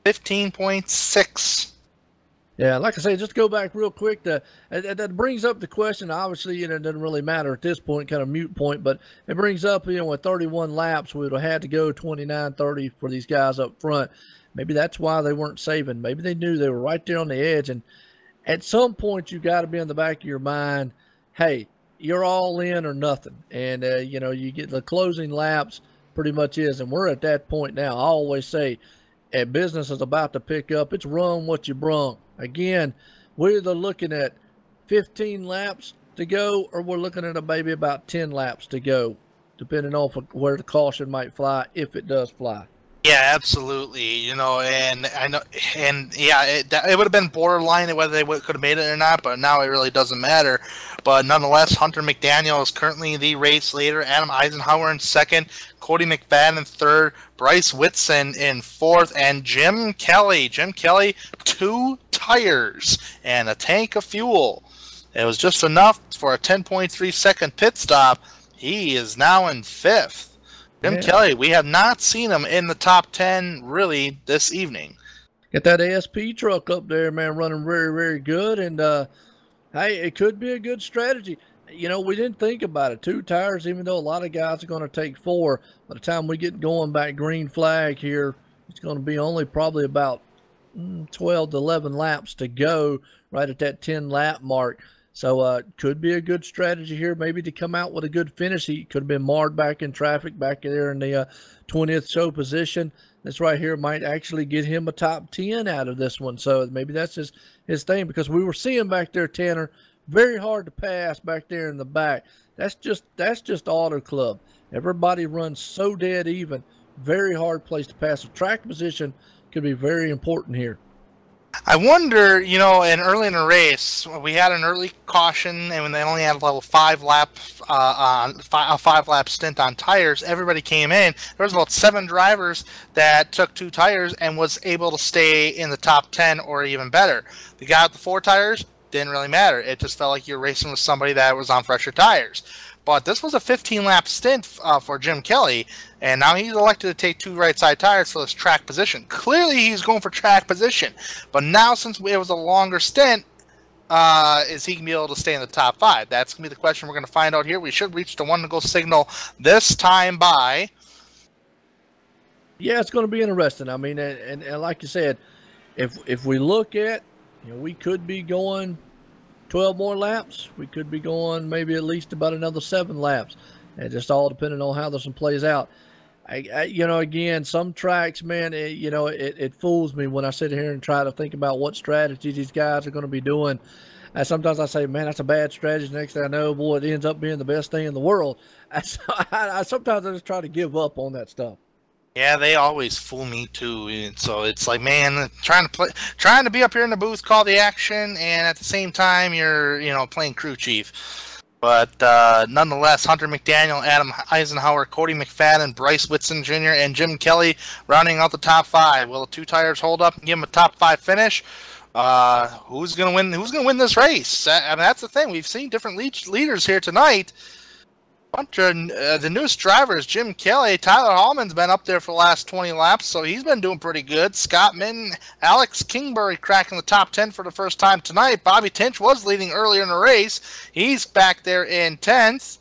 15.6. Yeah, like I say, just go back real quick. That brings up the question. Obviously, it doesn't really matter at this point, kind of mute point, but it brings up, with 31 laps, we would have had to go 29, 30 for these guys up front. Maybe that's why they weren't saving. Maybe they knew they were right there on the edge, and at some point, you got to be in the back of your mind, hey, you're all in or nothing. And, you get the closing laps pretty much is. And we're at that point now. I always say, business is about to pick up. It's run what you brung. Again, we're either looking at 15 laps to go, or we're looking at maybe about 10 laps to go, depending on where the caution might fly, if it does fly. Yeah, absolutely. And I know, and yeah, it would have been borderline whether they could have made it or not, but now it really doesn't matter. But nonetheless, Hunter McDaniel is currently the race leader. Adam Eisenhower in second, Cody McFadden in third, Bryce Whitson in fourth, and Jim Kelly. 2 tires and a tank of fuel. It was just enough for a 10.3 second pit stop. He is now in fifth. Jim Kelly, we have not seen him in the top 10 really this evening. Get that ASP truck up there, man, running very, very good. And, hey, it could be a good strategy. We didn't think about it. 2 tires, even though a lot of guys are going to take 4. By the time we get going back green flag here, it's going to be only probably about 12 to 11 laps to go, right at that 10 lap mark. So could be a good strategy here, maybe to come out with a good finish. He could have been marred back in traffic back there in the 20th show position. This right here might actually get him a top 10 out of this one. So maybe that's his thing, because we were seeing back there, Tanner, very hard to pass back there in the back. That's just Auto Club. Everybody runs so dead even. Very hard place to pass. The track position could be very important here. I wonder, you know, early in the race, we had an early caution, and when they only had a level 5-lap, a 5-lap stint on tires, everybody came in. There was about 7 drivers that took 2 tires and was able to stay in the top 10 or even better. The guy with the 4 tires didn't really matter. It just felt like you're racing with somebody that was on fresher tires. But this was a 15-lap stint for Jim Kelly, and now he's elected to take 2 right-side tires for this track position. Clearly, he's going for track position. But now, since it was a longer stint, is he going to be able to stay in the top 5? That's going to be the question we're going to find out here. We should reach the 1-to-go signal this time by. Yeah, it's going to be interesting. I mean, and like you said, if we look at, you know, we could be going 12 more laps. We could be going maybe at least about another 7 laps. And just all depending on how this one plays out. You know, again, some tracks, man, it fools me when I sit here and try to think about what strategy these guys are going to be doing. And sometimes I say, man, that's a bad strategy. Next thing I know, boy, it ends up being the best thing in the world. Sometimes I just try to give up on that stuff. Yeah, they always fool me too. And so it's like, man, trying to be up here in the booth, call the action, and at the same time you're, you know, playing crew chief. But nonetheless, Hunter McDaniel, Adam Eisenhower, Cody McFadden, Bryce Whitson Jr., and Jim Kelly rounding out the top 5. Will the 2 tires hold up and give them a top 5 finish? Who's gonna win? Who's gonna win this race? I mean, that's the thing. We've seen different leaders here tonight. Bunch of the newest drivers, Jim Kelly, Tyler Hallman's been up there for the last 20 laps, so he's been doing pretty good. Scott Minton, Alex Kingsbury cracking the top 10 for the first time tonight. Bobby Tinch was leading earlier in the race. He's back there in 10th.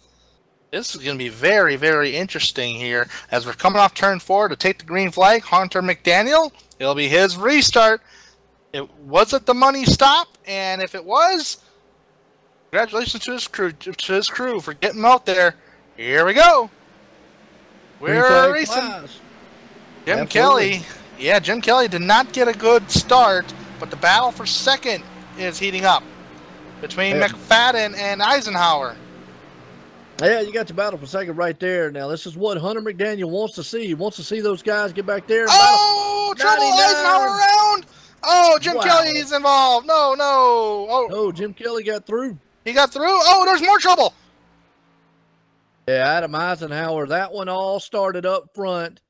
This is going to be very, very interesting here as we're coming off turn 4 to take the green flag. Hunter McDaniel, it'll be his restart. Was it the money stop? And if it was, congratulations to his crew for getting out there. Here we go. We're racing. Jim Kelly. Yeah, Jim Kelly did not get a good start, but the battle for second is heating up between McFadden and Eisenhower. Yeah, you got the battle for second right there. Now, this is what Hunter McDaniel wants to see. He wants to see those guys get back there. Oh, trouble Eisenhower around. Oh, Jim Kelly is involved. No. Oh, Jim Kelly got through. He got through? Oh, there's more trouble. Yeah, Adam Eisenhower. That one all started up front.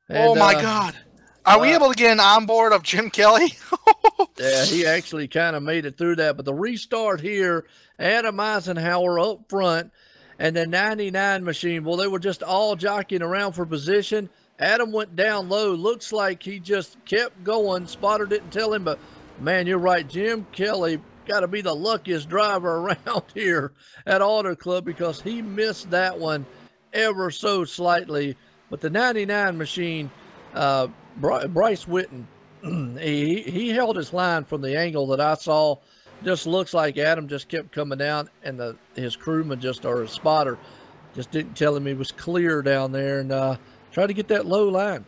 And, oh, my God. Are we able to get an onboard of Jim Kelly? Yeah, he actually kind of made it through that. But the restart here, Adam Eisenhower up front, and the 99 machine, well, they were just all jockeying around for position. Adam went down low. Looks like he just kept going. Spotter didn't tell him, but, man, you're right. Jim Kelly got to be the luckiest driver around here at Auto Club because he missed that one ever so slightly. But the 99 machine, Bryce Whitten, he held his line from the angle that I saw. Just looks like Adam just kept coming down, and his crewman or his spotter just didn't tell him he was clear down there, and tried to get that low line.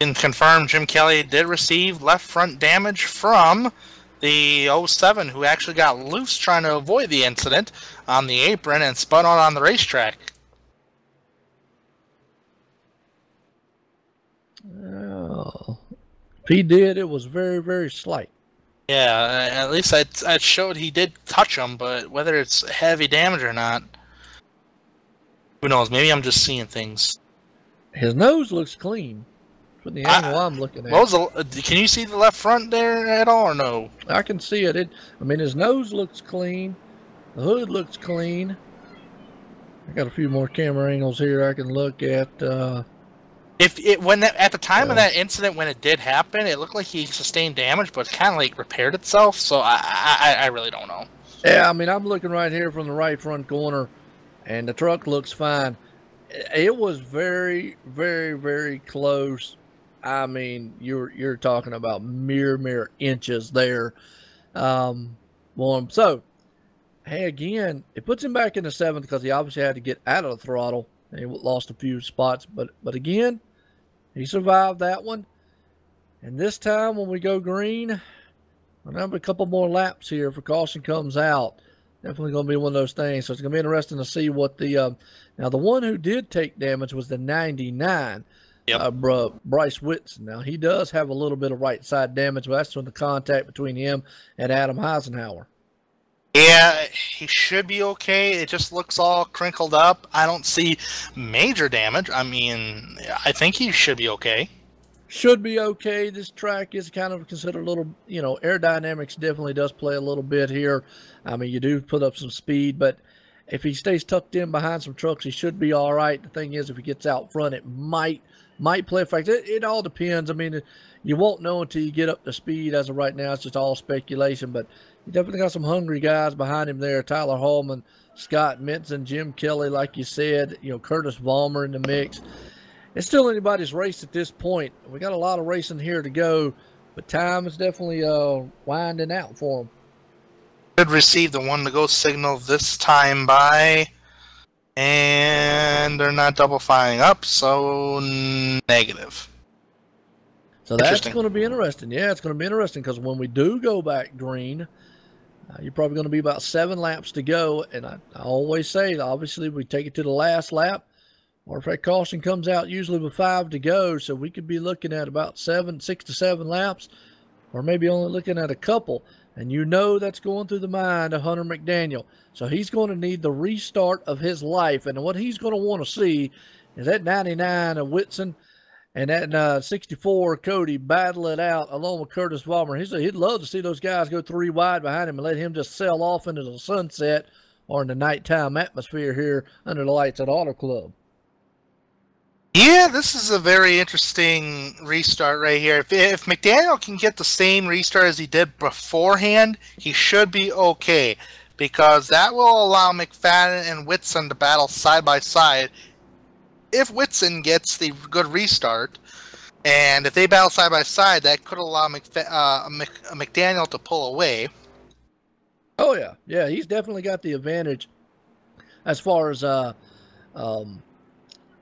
And confirmed Jim Kelly did receive left front damage from the 07, who actually got loose trying to avoid the incident on the apron and spun out on the racetrack. Oh, if he did, it was very, very slight. Yeah, at least I showed he did touch him, but whether it's heavy damage or not, who knows? Maybe I'm just seeing things. His nose looks clean from the angle I'm looking at. Can you see the left front there at all, or no? I can see it. I mean, his nose looks clean. The hood looks clean. I got a few more camera angles here I can look at. At the time of that incident when it did happen, it looked like he sustained damage, but it kind of like repaired itself. So I really don't know. Yeah, I mean, I'm looking right here from the right front corner, and the truck looks fine. It was very, very, very close. I mean, you're talking about mere inches there. So, hey, again, it puts him back in the 7th because he obviously had to get out of the throttle and he lost a few spots. But again, he survived that one. And this time when we go green, we're gonna have a couple more laps here if a caution comes out. Definitely going to be one of those things. So it's going to be interesting to see what the now the one who did take damage was the 99. Yep. Bryce Whitson. Now he does have a little bit of right side damage, but that's from the contact between him and Adam Eisenhower. Yeah, he should be okay. It just looks all crinkled up. I don't see major damage. I mean, I think he should be okay. Should be okay. This track is kind of considered a little, you know, aerodynamics definitely does play a little bit here. I mean, you do put up some speed, but if he stays tucked in behind some trucks, he should be all right. The thing is, if he gets out front, it might play a factor. It all depends. I mean, you won't know until you get up to speed. As of right now, it's just all speculation, but he definitely got some hungry guys behind him there. Tyler Hallman, Scott Minson, Jim Kelly, like you said, you know, Curtis Vollmer in the mix. It's still anybody's race at this point. We got a lot of racing here to go, but time is definitely winding out for him. Should receive the 1-to-go signal this time by, and they're not double firing up, so negative. So that's going to be interesting. Yeah, it's going to be interesting because when we do go back green, you're probably going to be about 7 laps to go. And I always say, obviously, we take it to the last lap. Or if that caution comes out usually with 5 to go, so we could be looking at about 6 to 7 laps, or maybe only looking at a couple. And you know that's going through the mind of Hunter McDaniel. So he's going to need the restart of his life. And what he's going to want to see is that 99 of Whitson and that 64 Cody battle it out along with Curtis Vollmer. He said he'd love to see those guys go 3 wide behind him and let him just sail off into the sunset or in the nighttime atmosphere here under the lights at AutoClub. Yeah, this is a very interesting restart right here. If McDaniel can get the same restart as he did beforehand, he should be okay, because that will allow McFadden and Whitson to battle side by side. If Whitson gets the good restart, and if they battle side by side, that could allow McDaniel to pull away. Oh yeah, yeah, he's definitely got the advantage as far as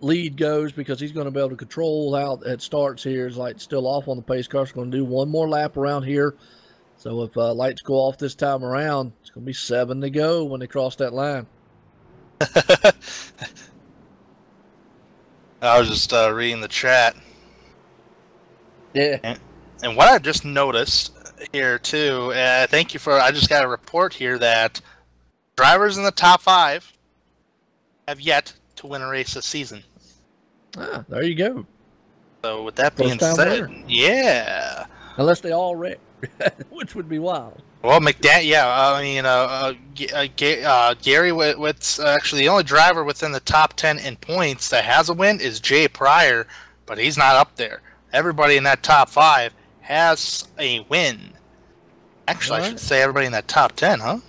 lead goes, because he's going to be able to control how it starts here. His light's still off on the pace car. It's going to do 1 more lap around here. So if lights go off this time around, it's going to be 7 to go when they cross that line. I was just reading the chat. Yeah. And what I just noticed here too, thank you for, I just got a report here that drivers in the top 5 have yet to win a race this season. Ah, there you go. So with that being said, yeah. Unless they all wreck, which would be wild. Well, I mean, Gary Witt's actually the only driver within the top 10 in points that has a win is Jay Pryor, but he's not up there. Everybody in that top 5 has a win. Actually, I should say everybody in that top 10, huh?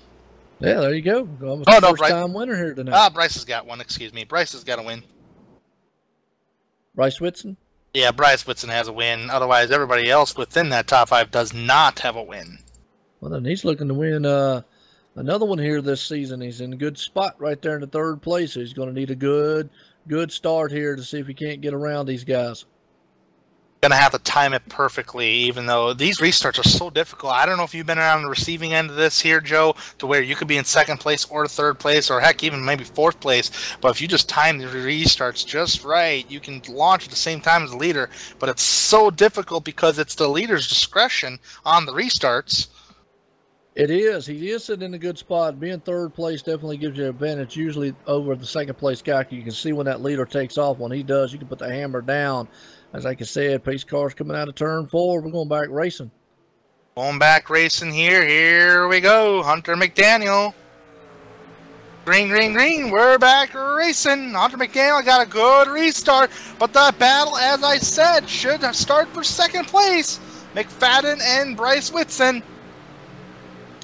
Yeah, there you go. Almost first-time winner here tonight. Bryce has got one, excuse me. Bryce has got a win. Bryce Whitson? Yeah, Bryce Whitson has a win. Otherwise, everybody else within that top 5 does not have a win. Well, then he's looking to win another one here this season. He's in a good spot right there in the 3rd place. So he's going to need a good start here to see if he can't get around these guys. Going to have to time it perfectly, even though these restarts are so difficult. I don't know if you've been on the receiving end of this here, Joe, to where you could be in 2nd place or 3rd place, or heck, even maybe 4th place. But if you just time the restarts just right, you can launch at the same time as the leader. But it's so difficult because it's the leader's discretion on the restarts. It is. He is sitting in a good spot. Being 3rd place definitely gives you an advantage, usually over the 2nd place guy. You can see when that leader takes off. When he does, you can put the hammer down. As like I said, pace car's coming out of turn 4. We're going back racing. Going back racing here. Here we go. Hunter McDaniel. Green, green, green. We're back racing. Hunter McDaniel got a good restart. But the battle, as I said, should start for 2nd place. McFadden and Bryce Whitson.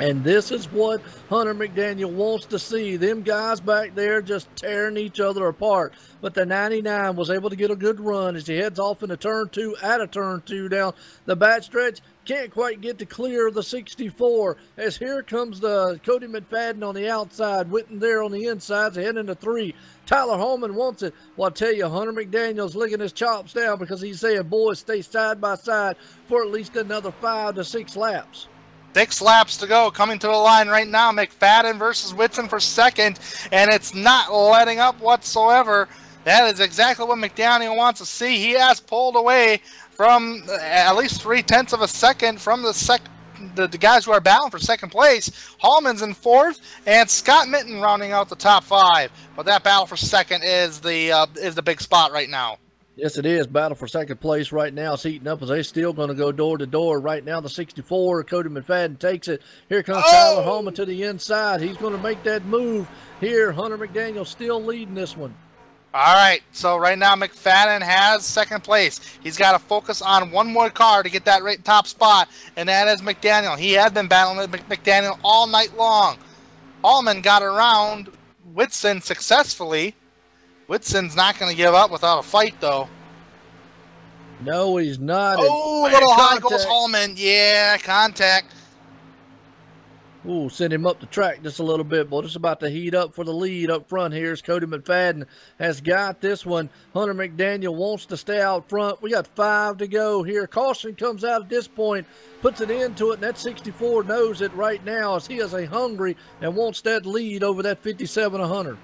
And this is what Hunter McDaniel wants to see. Them guys back there just tearing each other apart. But the 99 was able to get a good run as he heads off into turn 2, out of turn 2 down the backstretch. Can't quite get to clear the 64. As here comes the Cody McFadden on the outside. Witten there on the inside. Heading into 3. Tyler Holman wants it. Well, I tell you, Hunter McDaniel's licking his chops down because he's saying, boys, stay side by side for at least another 5 to 6 laps. 6 laps to go. Coming to the line right now, McFadden versus Whitson for second, and it's not letting up whatsoever. That is exactly what McDaniel wants to see. He has pulled away from at least 0.3 of a second from the guys who are battling for second place. Hallman's in 4th, and Scott Mitten rounding out the top 5. But that battle for second is the big spot right now. Yes, it is. Battle for second place right now. It's heating up as they're still going to go door to door. Right now, the 64, Cody McFadden takes it. Here comes Tyler Holman to the inside. He's going to make that move here. Hunter McDaniel still leading this one. All right, so right now McFadden has second place. He's got to focus on one more car to get that right top spot, and that is McDaniel. He has been battling with McDaniel all night long. Allman got around Whitson successfully. Whitson's not going to give up without a fight, though. No, he's not. Oh, a little high goes Hallman. Yeah, contact. Ooh, send him up the track just a little bit, boy. Just about to heat up for the lead up front here as Cody McFadden has got this one. Hunter McDaniel wants to stay out front. We got 5 to go here. Caution comes out at this point, puts it into it, and that 64 knows it right now as he is a hungry and wants that lead over that 57 of Hunter.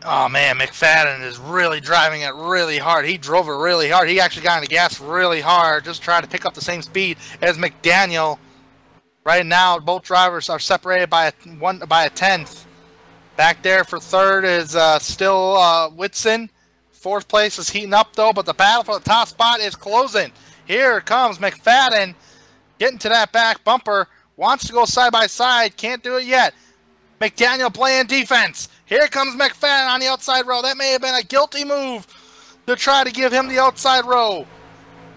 Oh, man, McFadden is really driving it really hard. He drove it really hard. He actually got on the gas really hard, just trying to pick up the same speed as McDaniel. Right now, both drivers are separated by a 1/10. Back there for third is still Whitson. 4th place is heating up, though, but the battle for the top spot is closing. Here comes McFadden getting to that back bumper. Wants to go side by side. Can't do it yet. McDaniel playing defense. Here comes McFadden on the outside row. That may have been a guilty move to try to give him the outside row.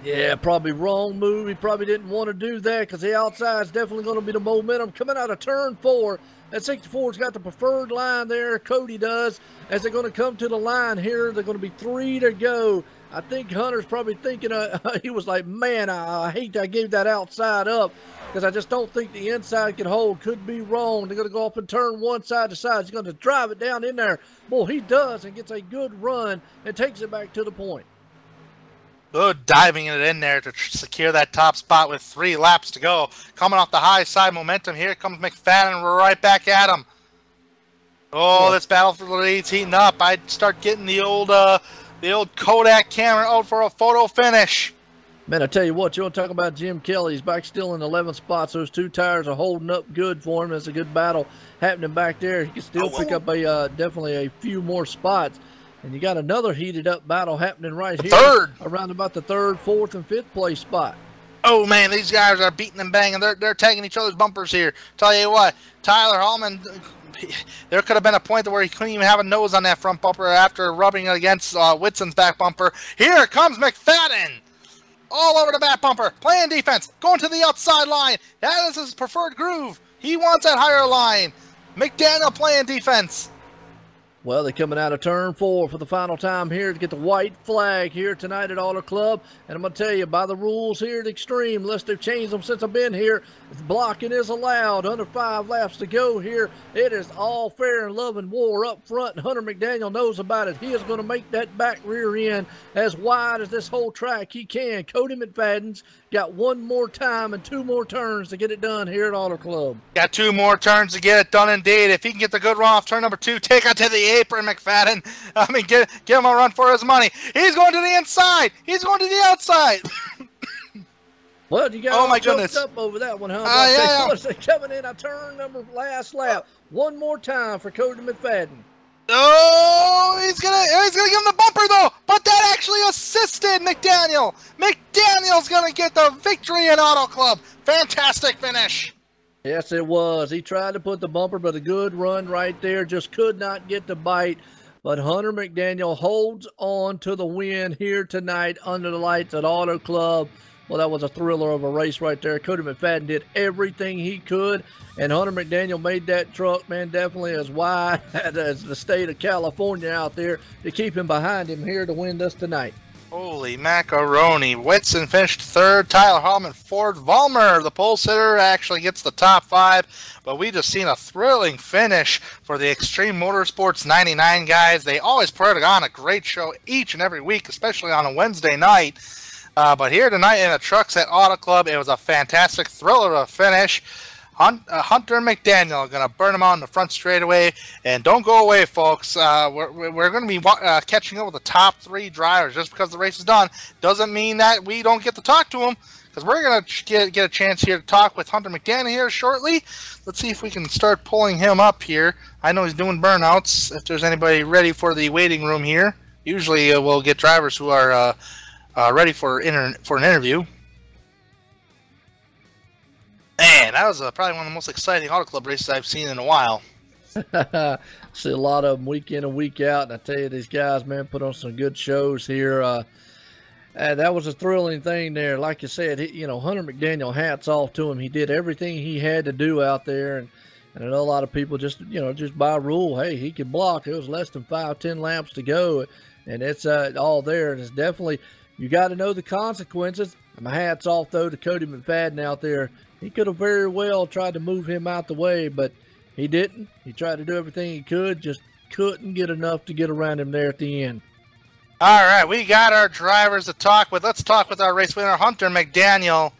Yeah, probably wrong move. He probably didn't want to do that because the outside is definitely going to be the momentum coming out of turn 4. That 64's got the preferred line there. Cody does. As they're going to come to the line here, they're going to be 3 to go. I think Hunter's probably thinking, he was like, man, I hate I gave that outside up because I just don't think the inside can hold. Could be wrong. They're going to go up and turn one side to side. He's going to drive it down in there. Boy, he does and gets a good run and takes it back to the point. Good diving it in there to secure that top spot with 3 laps to go. Coming off the high side momentum, here comes McFadden. We're right back at him. Oh, this battle for the lead's heating up. I'd start getting the old Kodak camera out for a photo finish. Man, I tell you what, you want to talk about Jim Kelly. He's back still in 11th spots. Those 2 tires are holding up good for him. There's a good battle happening back there. He can still pick up definitely a few more spots. And you got another heated up battle happening right here. Third. Around about the 3rd, 4th, and 5th place spot. Oh, man, these guys are beating and banging. They're tagging each other's bumpers here. Tell you what, Tyler Hallman, there could have been a point where he couldn't even have a nose on that front bumper after rubbing it against Whitson's back bumper. Here comes McFadden. All over the back bumper, playing defense, going to the outside line. That is his preferred groove. He wants that higher line. McDaniel playing defense. Well, they're coming out of turn 4 for the final time here to get the white flag here tonight at AutoClub. And I'm going to tell you, by the rules here at Extreme, unless they've changed them since I've been here, blocking is allowed. Under 5 laps to go here. It is all fair and love and war up front. And Hunter McDaniel knows about it. He is going to make that back rear end as wide as this whole track he can. Cody McFadden's got 1 more time and 2 more turns to get it done here at AutoClub. Got 2 more turns to get it done indeed. If he can get the good run off turn number 2, take it to the apron, McFadden. I mean, give him a run for his money. He's going to the inside. He's going to the outside. Well, you got all choked up over that one, huh? Yeah. Coming in, I turn number last lap. 1 more time for Cody McFadden. Oh, he's gonna give him the bumper though, but that actually assisted McDaniel. McDaniel's gonna get the victory in AutoClub. Fantastic finish. Yes, it was. He tried to put the bumper, but a good run right there. Just could not get the bite. But Hunter McDaniel holds on to the win here tonight under the lights at AutoClub. Well, that was a thriller of a race right there. Cody McFadden did everything he could, and Hunter McDaniel made that truck, man, definitely as wide as the state of California out there to keep him behind him here to win this tonight. Holy macaroni. Whitson finished third. Tyler Hallman fourth. Vollmer, the pole sitter, actually gets the top 5. But we just seen a thrilling finish for the Extreme Motorsports 99 guys. They always put on a great show each and every week, especially on a Wednesday night. But here tonight in the trucks at Auto Club, it was a fantastic thriller of a finish. Hunter McDaniel going to burn him on the front straightaway. And don't go away, folks. We're going to be catching up with the top 3 drivers. Just because the race is done doesn't mean that we don't get to talk to them, because we're going to get a chance here to talk with Hunter McDaniel here shortly. Let's see if we can start pulling him up here. I know he's doing burnouts. If there's anybody ready for the waiting room here, usually we'll get drivers who are ready for an interview. Man, that was probably one of the most exciting Auto Club races I've seen in a while. See a lot of them week in and week out, and I tell you, these guys, man, put on some good shows here. That was a thrilling thing there. Like you said, Hunter McDaniel, hats off to him. He did everything he had to do out there, and I know a lot of people just by rule, hey, he could block. It was less than 5-10 laps to go, and it's all there, and it's definitely, you got to know the consequences. My hat's off, though, to Cody McFadden out there. He could have very well tried to move him out the way, but he didn't. He tried to do everything he could, just couldn't get enough to get around him there at the end. All right, we got our drivers to talk with. Let's talk with our race winner, Hunter McDaniel.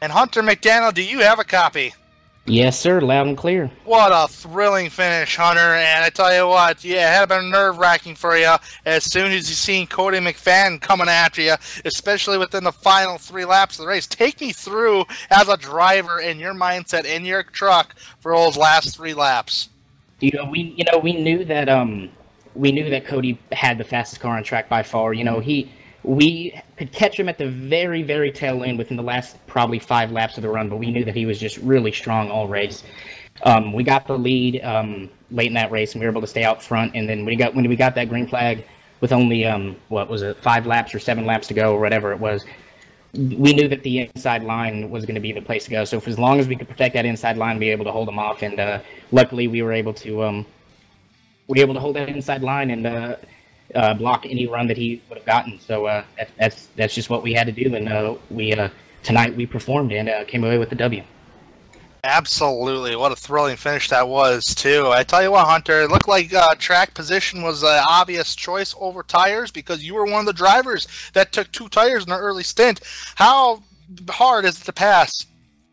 And Hunter McDaniel, do you have a copy? Yes, sir. Loud and clear. What a thrilling finish, Hunter. And I tell you what, yeah, it had been nerve-wracking for you as soon as you seen Cody McFadden coming after you, especially within the final 3 laps of the race. Take me through, as a driver, in your mindset, in your truck, for those last 3 laps. We knew that Cody had the fastest car on track by far. We could catch him at the very, very tail end within the last probably 5 laps of the run, but we knew that he was just really strong all race. We got the lead late in that race, and we were able to stay out front. And then when we got that green flag with only 5 laps or 7 laps to go or whatever it was, we knew that the inside line was going to be the place to go. So for as long as we could protect that inside line, be able to hold them off, and luckily we were able to hold that inside line and block any run that he would have gotten. So that's just what we had to do, and tonight we performed and came away with the W. Absolutely. What a thrilling finish that was, too. I tell you what, Hunter, it looked like track position was an obvious choice over tires, because you were one of the drivers that took 2 tires in the early stint. How hard is it to pass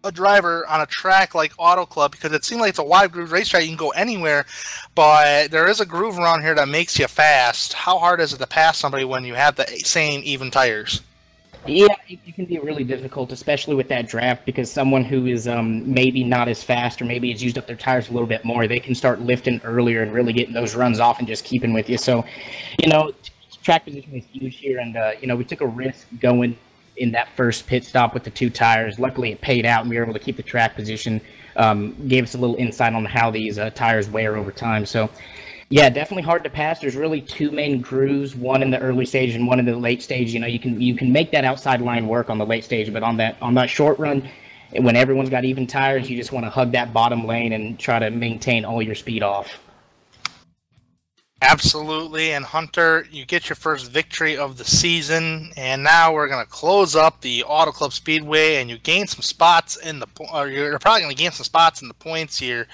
a driver on a track like Auto Club? Because it seemed like it's a wide groove racetrack, you can go anywhere, but there is a groove around here that makes you fast. How hard is it to pass somebody when you have the same even tires? Yeah, it can be really difficult, especially with that draft, because someone who is maybe not as fast, or maybe has used up their tires a little bit more, they can start lifting earlier and really getting those runs off and just keeping with you. So, track position is huge here, and we took a risk going in that first pit stop with the 2 tires. Luckily, it paid out, and we were able to keep the track position. Gave us a little insight on how these tires wear over time. So, yeah, definitely hard to pass. There's really 2 main grooves, one in the early stage and one in the late stage. You can make that outside line work on the late stage, but on that short run, when everyone's got even tires, you just want to hug that bottom lane and try to maintain all your speed off. Absolutely, and Hunter, you get your first victory of the season, and now we're going to close up the Auto Club Speedway, and you gain some spots in you're probably going to gain some spots in the points here.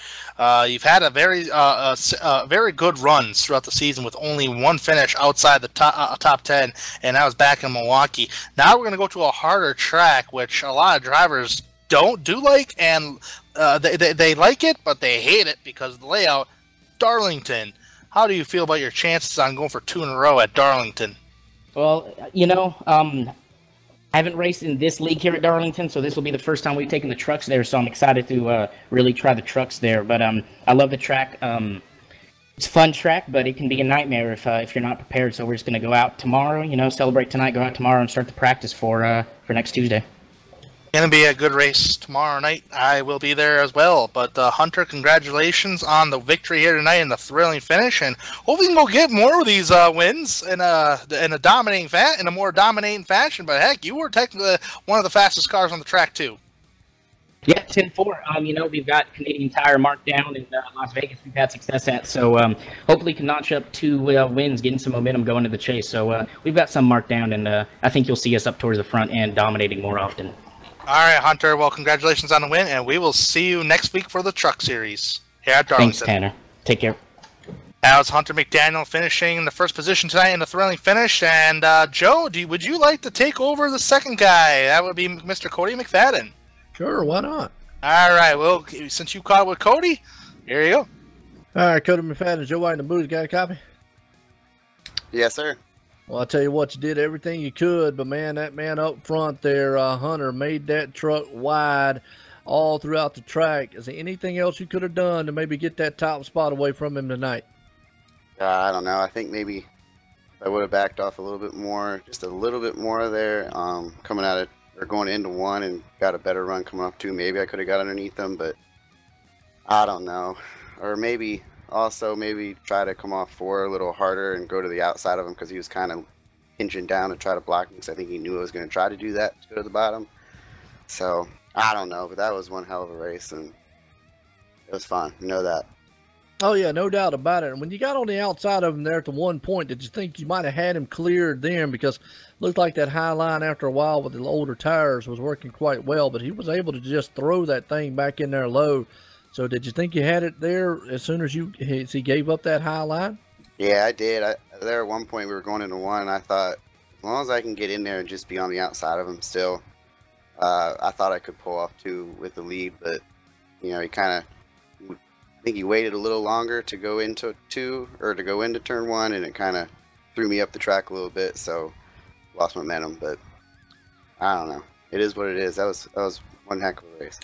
You've had a very good runs throughout the season with only 1 finish outside the top 10, and that was back in Milwaukee. Now we're going to go to a harder track, which a lot of drivers do like, and they like it, but they hate it because of the layout. Darlington. How do you feel about your chances on going for 2 in a row at Darlington? Well, I haven't raced in this league here at Darlington, so this will be the first time we've taken the trucks there, so I'm excited to really try the trucks there. But I love the track. It's a fun track, but it can be a nightmare if you're not prepared. So we're just going to go out tomorrow, celebrate tonight, go out tomorrow, and start the practice for next Tuesday. Gonna be a good race tomorrow night. I will be there as well. But Hunter, congratulations on the victory here tonight and the thrilling finish, and hopefully we'll get more of these wins in a more dominating fashion. But heck, you were technically one of the fastest cars on the track too. Yeah, 10-4. You know, we've got Canadian Tire marked down in Las Vegas. We've had success at, so hopefully can notch up 2 wins, getting some momentum going to the chase. So we've got some marked down, and I think you'll see us up towards the front end, dominating more often. All right, Hunter. Well, congratulations on the win, and we will see you next week for the Truck Series here at Darlington. Thanks, Tanner. Take care. That was Hunter McDaniel finishing in the first position tonight in the thrilling finish. And Joe, would you like to take over the second guy? That would be Mr. Cody McFadden. Sure, why not? All right. Well, since you caught up with Cody, here you go. All right, Cody McFadden, Joe White in the booth. Got a copy? Yes, sir. Well, I tell you what, you did everything you could, but man, that man up front there, Hunter, made that truck wide all throughout the track. Is there anything else you could have done to maybe get that top spot away from him tonight? I don't know. I think maybe if I would have backed off a little bit more, just a little bit more there, coming out of or going into 1 and got a better run coming off 2. Maybe I could have got underneath them, but I don't know. Or maybe try to come off 4 a little harder and go to the outside of him, because he was kind of hinging down to try to block me, because I think he knew I was going to try to do that to go to the bottom. So I don't know, but that was one hell of a race, and it was fun. You know that. Oh yeah, no doubt about it. And when you got on the outside of him there at the one point, did you think you might have had him cleared then? Because it looked like that high line after a while with the older tires was working quite well, but he was able to just throw that thing back in there low. So did you think you had it there as soon as he gave up that high line? Yeah, I did. There at one point we were going into 1, and I thought, as long as I can get in there and just be on the outside of him still, I thought I could pull off 2 with the lead. But you know, I think he waited a little longer to go into 2, or to go into turn 1, and it kind of threw me up the track a little bit, so lost momentum. But I don't know. It is what it is. That was one heck of a race.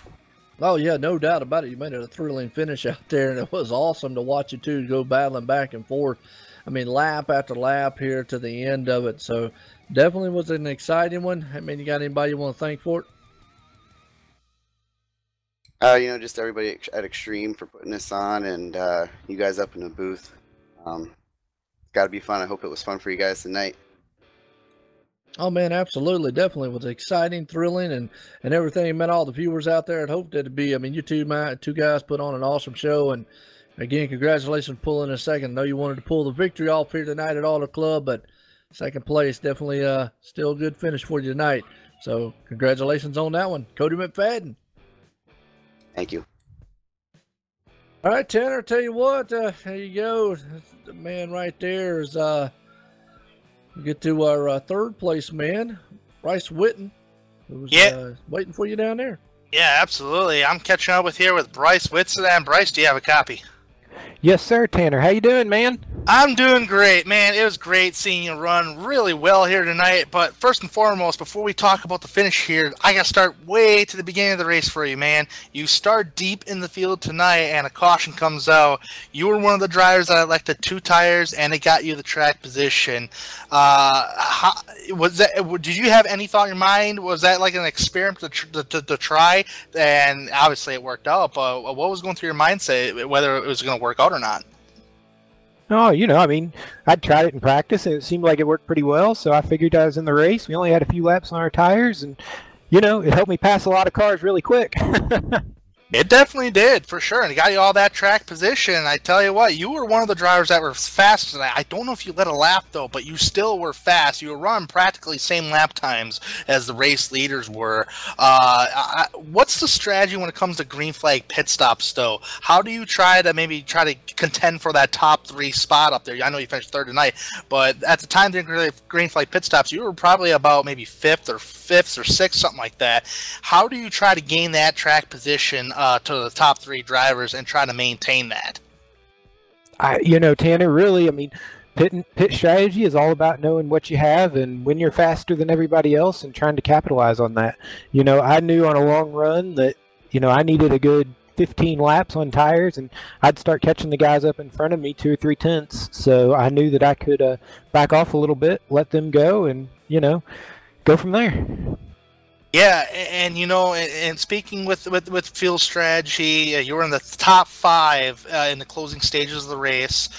Oh yeah, no doubt about it. You made it a thrilling finish out there, and it was awesome to watch you two go battling back and forth. I mean, lap after lap here to the end of it. So definitely was an exciting one. I mean, you got anybody you want to thank for it? You know, just everybody at Extreme for putting this on, and you guys up in the booth. It's got to be fun. I hope it was fun for you guys tonight. Oh man, absolutely, definitely was exciting, thrilling, and everything. Man, all the viewers out there, I'd hoped it'd be. I mean, you two guys put on an awesome show, and again, congratulations on pulling a second. I know you wanted to pull the victory off here tonight at AutoClub, but second place definitely still a good finish for you tonight. So congratulations on that one, Cody McFadden. Thank you. All right, Tanner, tell you what, there you go. The man right there is, we get to our third place man, Bryce Witten, who's waiting for you down there. Yeah, absolutely. I'm catching up with Bryce Whitson. And Bryce, do you have a copy? Yes, sir, Tanner. How you doing, man? I'm doing great, man. It was great seeing you run really well here tonight. But first and foremost, before we talk about the finish here, I got to start way to the beginning of the race for you, man. You start deep in the field tonight, and a caution comes out. You were one of the drivers that elected 2 tires, and it got you the track position. Did you have any thought in your mind? Was that like an experiment to try? And obviously it worked out, but what was going through your mindset, whether it was going to work out or not? Oh, you know, I mean, I'd tried it in practice, and it seemed like it worked pretty well, so I figured I was in the race. We only had a few laps on our tires, and, you know, it helped me pass a lot of cars really quick. It definitely did, for sure, and it got you all that track position. I tell you what, you were one of the drivers that were fast tonight. I don't know if you led a lap, though, but you still were fast. You were running practically same lap times as the race leaders were. What's the strategy when it comes to green flag pit stops, though? How do you try to contend for that top 3 spot up there? I know you finished 3rd tonight, but at the time during green flag pit stops, you were probably about maybe 5th or 6th, something like that. How do you try to gain that track position to the top 3 drivers and try to maintain that? You know, Tanner, really, I mean, pit strategy is all about knowing what you have and when you're faster than everybody else and trying to capitalize on that. You know, I knew on a long run that, you know, I needed a good 15 laps on tires, and I'd start catching the guys up in front of me 2 or 3 tenths. So I knew that I could back off a little bit, let them go, and, you know, go from there. Yeah, and you know, and speaking with field strategy, you were in the top 5 in the closing stages of the race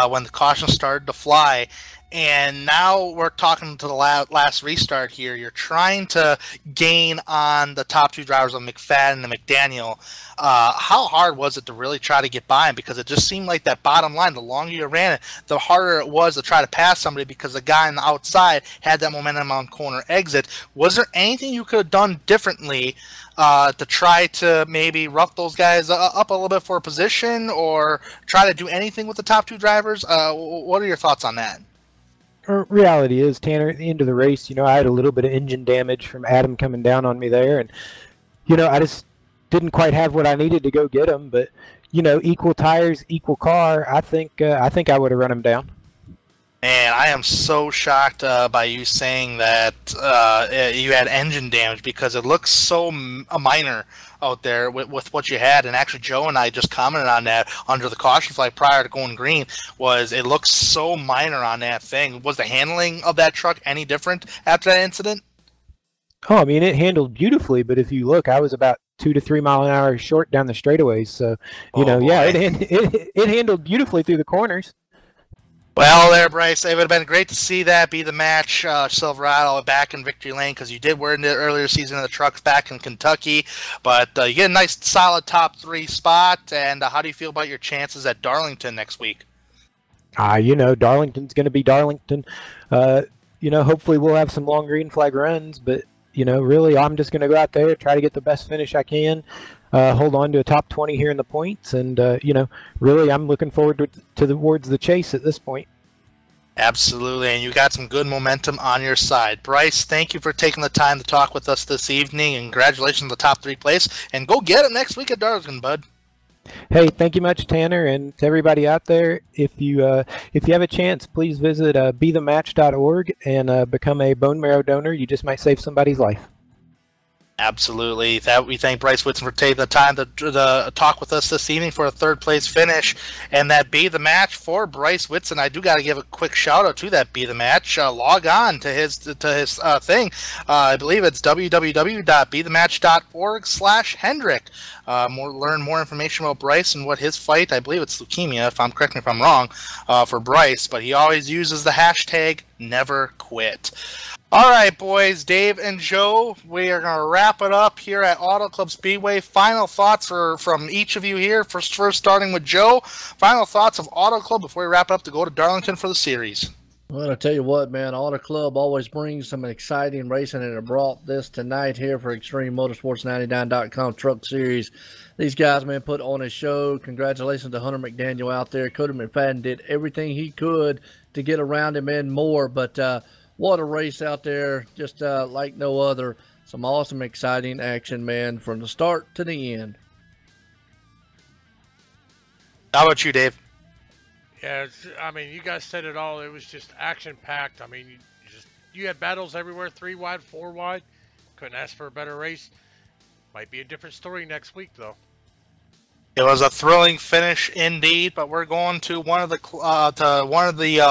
when the caution started to fly. And now we're talking to the last restart here. You're trying to gain on the top 2 drivers of McFadden and McDaniel. How hard was it to really try to get by him? Because it just seemed like that bottom line, the longer you ran it, the harder it was to try to pass somebody because the guy on the outside had that momentum on corner exit. Was there anything you could have done differently to try to maybe rough those guys up a little bit for a position or try to do anything with the top 2 drivers? What are your thoughts on that? Reality is, Tanner, at the end of the race, I had a little bit of engine damage from Adam coming down on me there, and I just didn't quite have what I needed to go get him. But equal tires, equal car. I think I would have run him down. And I am so shocked by you saying that you had engine damage, because it looks so minor out there with what you had. And actually, Joe and I just commented on that under the caution flag prior to going green. It looks so minor on that thing. Was the handling of that truck any different after that incident? Oh, I mean, it handled beautifully, but if you look, I was about 2 to 3 mile an hour short down the straightaways. So, yeah, it handled beautifully through the corners. Well, there, Bryce, it would have been great to see that be the match. Silverado back in victory lane, because you did wear in the earlier season of the trucks back in Kentucky. But you get a nice, solid top 3 spot. And how do you feel about your chances at Darlington next week? Darlington's going to be Darlington. Hopefully we'll have some long green flag runs. But, really, I'm just going to go out there, try to get the best finish I can. Hold on to a top 20 here in the points, and really, I'm looking forward towards the chase at this point. Absolutely, and you got some good momentum on your side. Bryce, thank you for taking the time to talk with us this evening, and congratulations on the top 3 place, and go get it next week at Darlington, bud. Hey, thank you much, Tanner, and to everybody out there, if you have a chance, please visit bethematch.org and become a bone marrow donor. You just might save somebody's life. Absolutely. We thank Bryce Whitson for taking the time to talk with us this evening for a 3rd place finish. And that Be the Match for Bryce Whitson. I do got to give a quick shout out to that Be the Match. Log on to his thing. I believe it's www.bethematch.org/Hendrick. Learn more information about Bryce and what his fight. I believe it's leukemia. Correct me if I'm wrong. For Bryce, but he always uses the hashtag never quit. All right, boys, Dave and Joe, we are going to wrap it up here at Auto Club Speedway. Final thoughts from each of you here. First starting with Joe. Final thoughts of Auto Club before we wrap it up to go to Darlington for the series. Well, I tell you what, man, Auto Club always brings some exciting racing, and it brought this tonight here for Extreme Motorsports 99.com Truck Series. These guys, man, put on a show. Congratulations to Hunter McDaniel out there. Cody McFadden did everything he could to get around him and more, but what a race out there, just like no other. Some awesome, exciting action, man, from the start to the end. How about you, Dave? Yeah, I mean, you guys said it all. It was just action-packed. I mean, you had battles everywhere, 3 wide, 4 wide. Couldn't ask for a better race. Might be a different story next week, though. It was a thrilling finish indeed, but we're going to one of the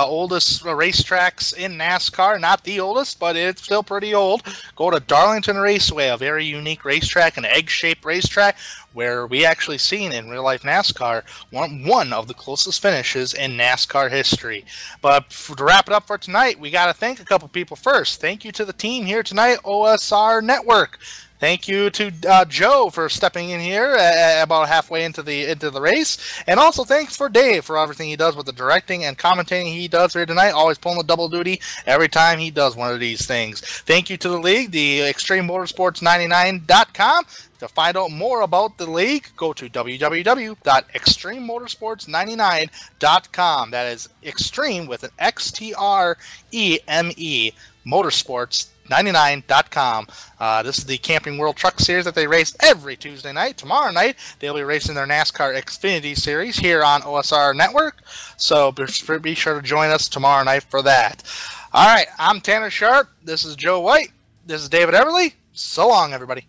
oldest racetracks in NASCAR. Not the oldest, but it's still pretty old. Go to Darlington Raceway, a very unique racetrack, an egg-shaped racetrack, where we actually seen in real-life NASCAR one of the closest finishes in NASCAR history. But to wrap it up for tonight, we got to thank a couple people first. Thank you to the team here tonight, OSR Network. Thank you to Joe for stepping in here about halfway into the race, and also thanks for Dave for everything he does with the directing and commentating he does here tonight. Always pulling the double duty every time he does one of these things. Thank you to the league, the ExtremeMotorsports99.com. To find out more about the league, go to www.extrememotorsports99.com. That is Extreme with an XTREME Motorsports99.com. This is the Camping World Truck Series that they race every Tuesday night. Tomorrow night, they'll be racing their NASCAR Xfinity Series here on OSR Network. So be sure to join us tomorrow night for that. All right, I'm Tanner Sharp. This is Joe White. This is David Everly. So long, everybody.